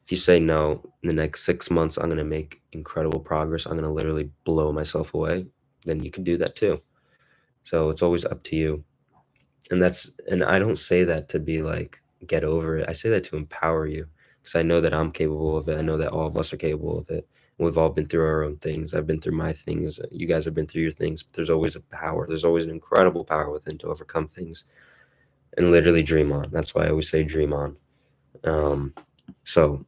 If you say no, in the next 6 months I'm going to make incredible progress, I'm going to literally blow myself away, then you can do that too. So it's always up to you. And I don't say that to be like get over it. I say that to empower you because I know that I'm capable of it. I know that all of us are capable of it. We've all been through our own things. I've been through my things. You guys have been through your things, but there's always a power. There's always an incredible power within to overcome things and literally dream on. That's why I always say dream on. So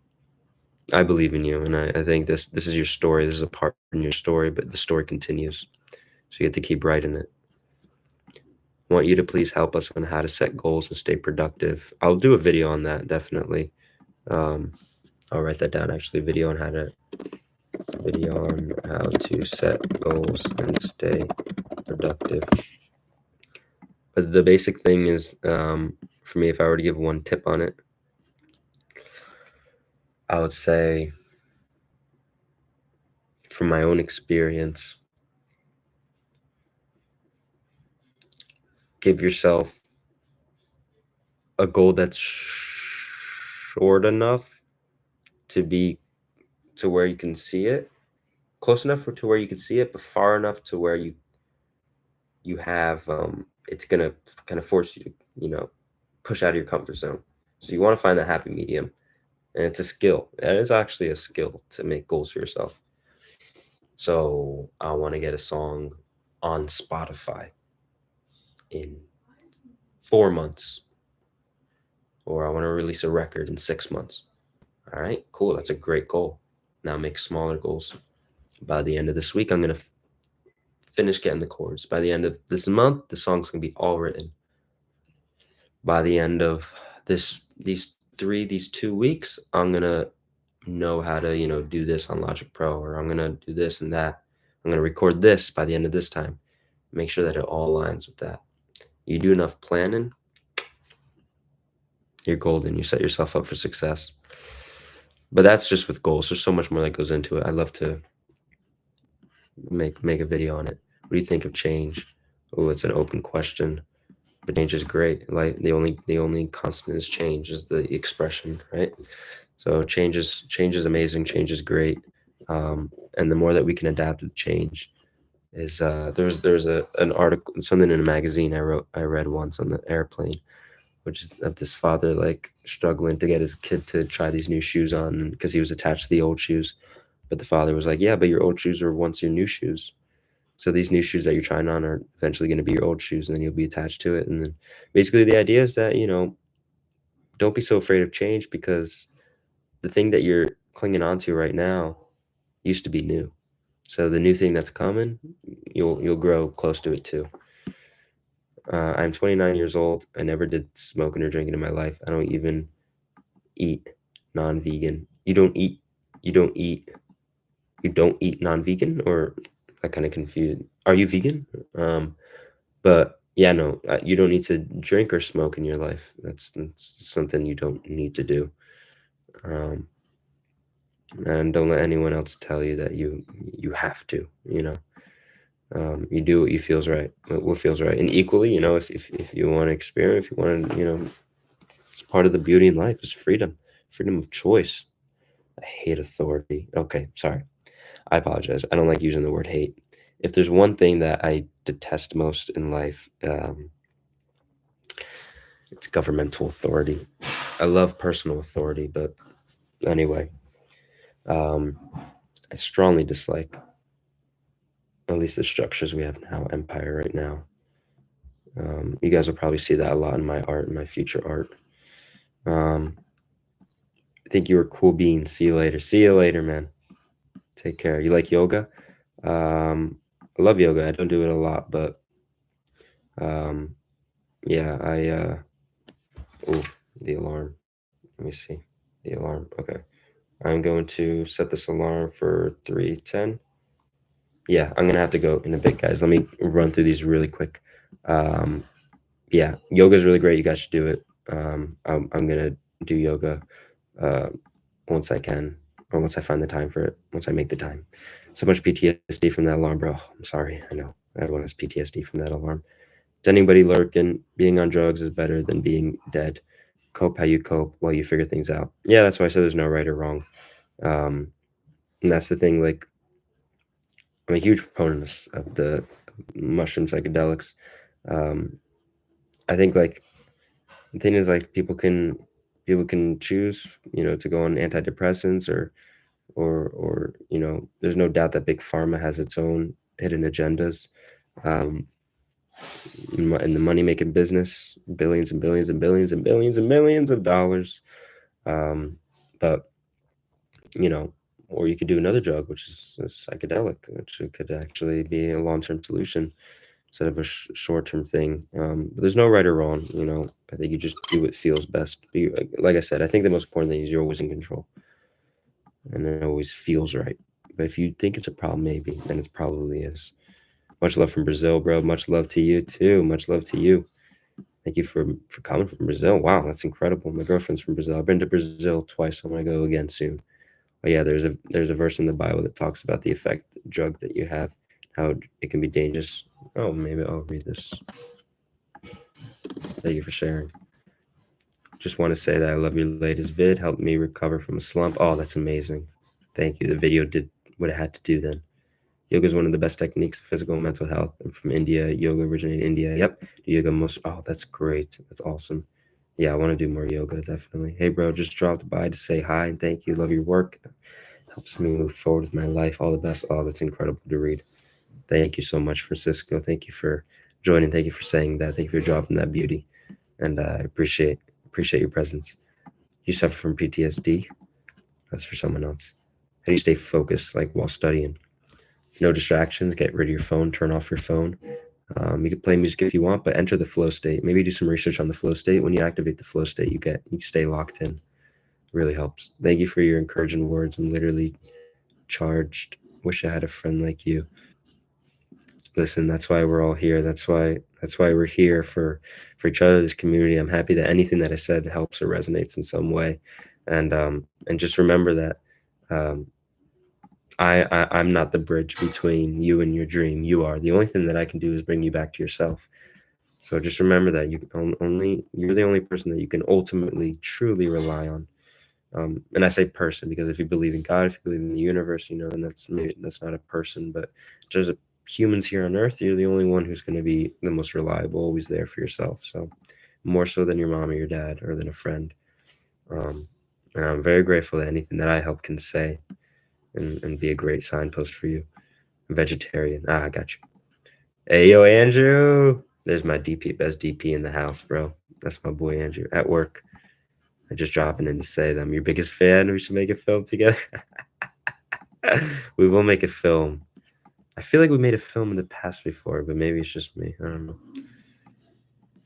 I believe in you, and I think this is your story. This is a part in your story, but the story continues. So you have to keep writing it. I want you to please help us on how to set goals and stay productive. I'll do a video on that, definitely. Um, I'll write that down, actually, video on how to set goals and stay productive. But the basic thing is, for me, if I were to give one tip on it, I would say, from my own experience, give yourself a goal that's short enough to be to where you can see it, close enough to where you can see it, but far enough to where you have it's gonna kind of force you to push out of your comfort zone. So you want to find that happy medium, and it's a skill. It is actually a skill to make goals for yourself. So I want to get a song on Spotify in 4 months, or I want to release a record in 6 months. All right, cool. That's a great goal. Now make smaller goals. By the end of this week, I'm gonna finish getting the chords. By the end of this month, the song's gonna be all written. By the end of these 2 weeks, I'm gonna know how to do this on Logic Pro, or I'm gonna do this and that. I'm gonna record this by the end of this time. Make sure that it all aligns with that. You do enough planning, you're golden. You set yourself up for success. But that's just with goals. There's so much more that goes into it. I love to make a video on it. What do you think of change? Oh, it's an open question. But change is great. Like the only constant is change, is the expression, right? So change is amazing. Change is great. And the more that we can adapt with change is there's an article, something in a magazine I read once on the airplane, which is of this father like struggling to get his kid to try these new shoes on because he was attached to the old shoes. But the father was like, yeah, but your old shoes were once your new shoes. So these new shoes that you're trying on are eventually going to be your old shoes, and then you'll be attached to it. And then basically the idea is that, don't be so afraid of change, because the thing that you're clinging on to right now used to be new. So the new thing that's coming, you'll grow close to it too. I'm 29 years old. I never did smoking or drinking in my life. I don't even eat non-vegan. You don't eat you don't eat non-vegan, or I kind of confused. Are you vegan? But yeah, no, you don't need to drink or smoke in your life. That's something you don't need to do. Um, and don't let anyone else tell you that you have to. You do what you feels right, what feels right, and equally, if you want to experiment, if you want to, it's part of the beauty in life is freedom of choice. I hate authority. Okay, sorry. I apologize. I don't like using the word hate. If there's one thing that I detest most in life, it's governmental authority. I love personal authority, but anyway, um, I strongly dislike at least the structures we have now, empire right now. You guys will probably see that a lot in my art, in my future art. Um, I think you were cool beans. See you later. See you later, man. Take care. You like yoga? I love yoga. I don't do it a lot, but um, yeah, oh, the alarm. Let me see. The alarm. Okay. I'm going to set this alarm for 3:10. Yeah, I'm gonna have to go in a bit, guys. Let me run through these really quick. Um, yeah, yoga is really great. You guys should do it. I'm gonna do yoga uh, once I can, or once I find the time for it. Once I make the time. So much PTSD from that alarm, bro. I'm sorry. I know everyone has PTSD from that alarm. To anybody lurking, being on drugs is better than being dead. Cope how you cope while you figure things out. Yeah, that's why I said there's no right or wrong. Um, and that's the thing. Like, I'm a huge proponent of the mushroom psychedelics. Um, I think like the thing is like people can choose, to go on antidepressants or there's no doubt that big pharma has its own hidden agendas. Um, in the money making business, billions and billions and billions and billions and millions of dollars. Um, but you know, or you could do another drug, which is a psychedelic, which could actually be a long term solution instead of a short-term thing. But there's no right or wrong. I think you just do what feels best. Like I said, I think the most important thing is you're always in control, and it always feels right. But if you think it's a problem, maybe, then it probably is. Much love from Brazil, bro. Much love to you too. Much love to you. Thank you for coming from Brazil. Wow, that's incredible. My girlfriend's from Brazil. I've been to Brazil twice. I'm gonna go again soon. But yeah, there's a verse in the Bible that talks about the effect drug that you have, how it can be dangerous. Oh, maybe I'll read this. Thank you for sharing. Just want to say that I love your latest vid. Helped me recover from a slump. Oh, that's amazing. Thank you. The video did what it had to do then. Yoga is one of the best techniques of physical and mental health. I'm from India. Yoga originated in India. Yep. Do yoga most. Oh, that's great. That's awesome. Yeah, I want to do more yoga, definitely. Hey, bro, just dropped by to say hi and thank you. Love your work. Helps me move forward with my life. All the best. Oh, that's incredible to read. Thank you so much, Francisco. Thank you for joining. Thank you for saying that. Thank you for dropping that beauty. And I appreciate your presence. You suffer from PTSD. That's for someone else. How do you stay focused, like while studying? No distractions. Get rid of your phone. Turn off your phone. You can play music if you want, but enter the flow state. Maybe do some research on the flow state. When you activate the flow state, you stay locked in. Really helps. Thank you for your encouraging words. I'm literally charged. Wish I had a friend like you. Listen, that's why we're all here. That's why we're here for each other, this community. I'm happy that anything that I said helps or resonates in some way, and just remember that um, I'm not the bridge between you and your dream. You are. The only thing that I can do is bring you back to yourself. So just remember that you're the only person that you can ultimately truly rely on. And I say person because if you believe in God, if you believe in the universe, then that's not a person, but just humans here on Earth, you're the only one who's going to be the most reliable, always there for yourself. So more so than your mom or your dad or than a friend. Um, and I'm very grateful that anything that I help can say and be a great signpost for you. I'm vegetarian. I got you. Hey, yo, Andrew. There's my DP, best DP in the house, bro. That's my boy, Andrew, at work. I just dropping in to say that I'm your biggest fan. We should make a film together. We will make a film. I feel like we made a film in the past before, but maybe it's just me. I don't know.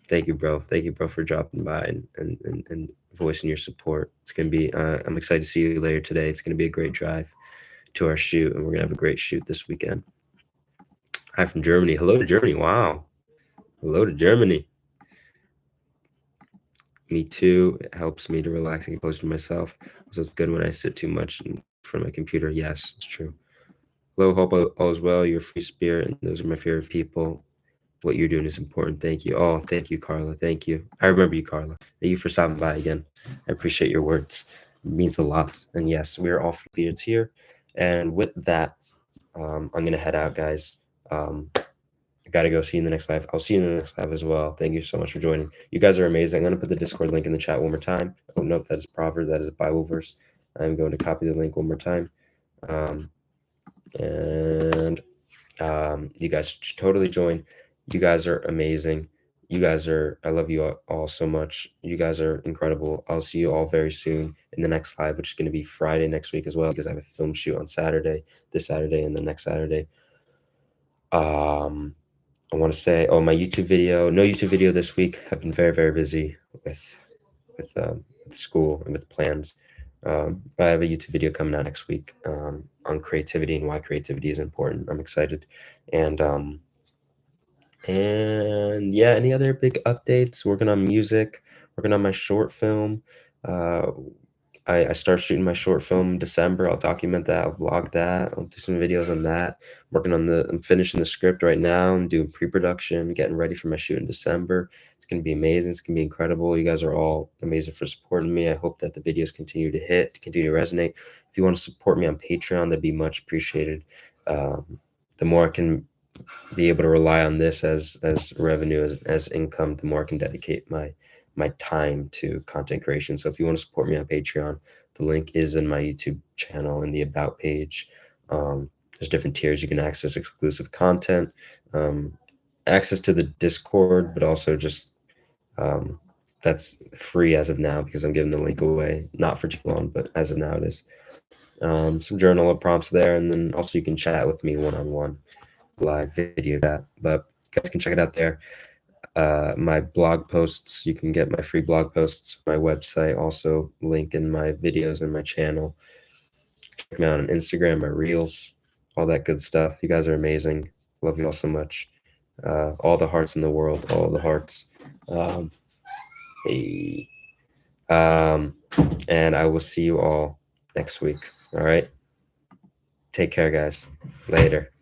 Thank you, bro. Thank you, bro, for dropping by and voicing your support. It's gonna be. I'm excited to see you later today. It's gonna be a great drive to our shoot, and we're gonna have a great shoot this weekend. Hi from Germany. Hello to Germany. Wow. Hello to Germany. Me too. It helps me to relax and get closer to myself. So it's good when I sit too much in front of my computer. Yes, it's true. Hello, hope all is well. You're a free spirit, and those are my favorite people. What you're doing is important. Thank you. Oh, thank you, Carla. Thank you. I remember you, Carla. Thank you for stopping by again. I appreciate your words. It means a lot. And yes, we are all free spirits here. And with that, I'm gonna head out, guys. I gotta go see you in the next live. I'll see you in the next live as well. Thank you so much for joining. You guys are amazing. I'm gonna put the Discord link in the chat one more time. Oh nope, that is Proverbs. That is a Bible verse. I'm going to copy the link one more time. And you guys should totally join. You guys are amazing. You guys are. I love you all so much. You guys are incredible. I'll see you all very soon in the next live, which is going to be Friday next week as well, because I have a film shoot on Saturday, this Saturday, and the next Saturday. I want to say, oh, my YouTube video. No YouTube video this week. I've been very, very busy with school and with plans. But I have a YouTube video coming out next week on creativity and why creativity is important. I'm excited, and yeah, any other big updates? Working on music, working on my short film. Uh, I start shooting my short film in December. I'll document that. I'll vlog that. I'll do some videos on that. I'm finishing the script right now. I'm doing pre-production, getting ready for my shoot in December. It's gonna be amazing. It's gonna be incredible. You guys are all amazing for supporting me. I hope that the videos continue to hit, continue to resonate. If you want to support me on Patreon, that'd be much appreciated. The more I can be able to rely on this as revenue, as income, the more I can dedicate my time to content creation. So if you want to support me on Patreon, the link is in my YouTube channel in the about page. There's different tiers. You can access exclusive content, access to the Discord, but also just that's free as of now because I'm giving the link away, not for too long, but as of now it is. Some journal prompts there, and then also you can chat with me one-on-one, live video chat. But you guys can check it out there. My blog posts, you can get my free blog posts, my website, also link in my videos and my channel. Check me out on Instagram, my reels, all that good stuff. You guys are amazing. Love you all so much. All the hearts in the world, all the hearts. Hey. And I will see you all next week. All right. Take care, guys. Later.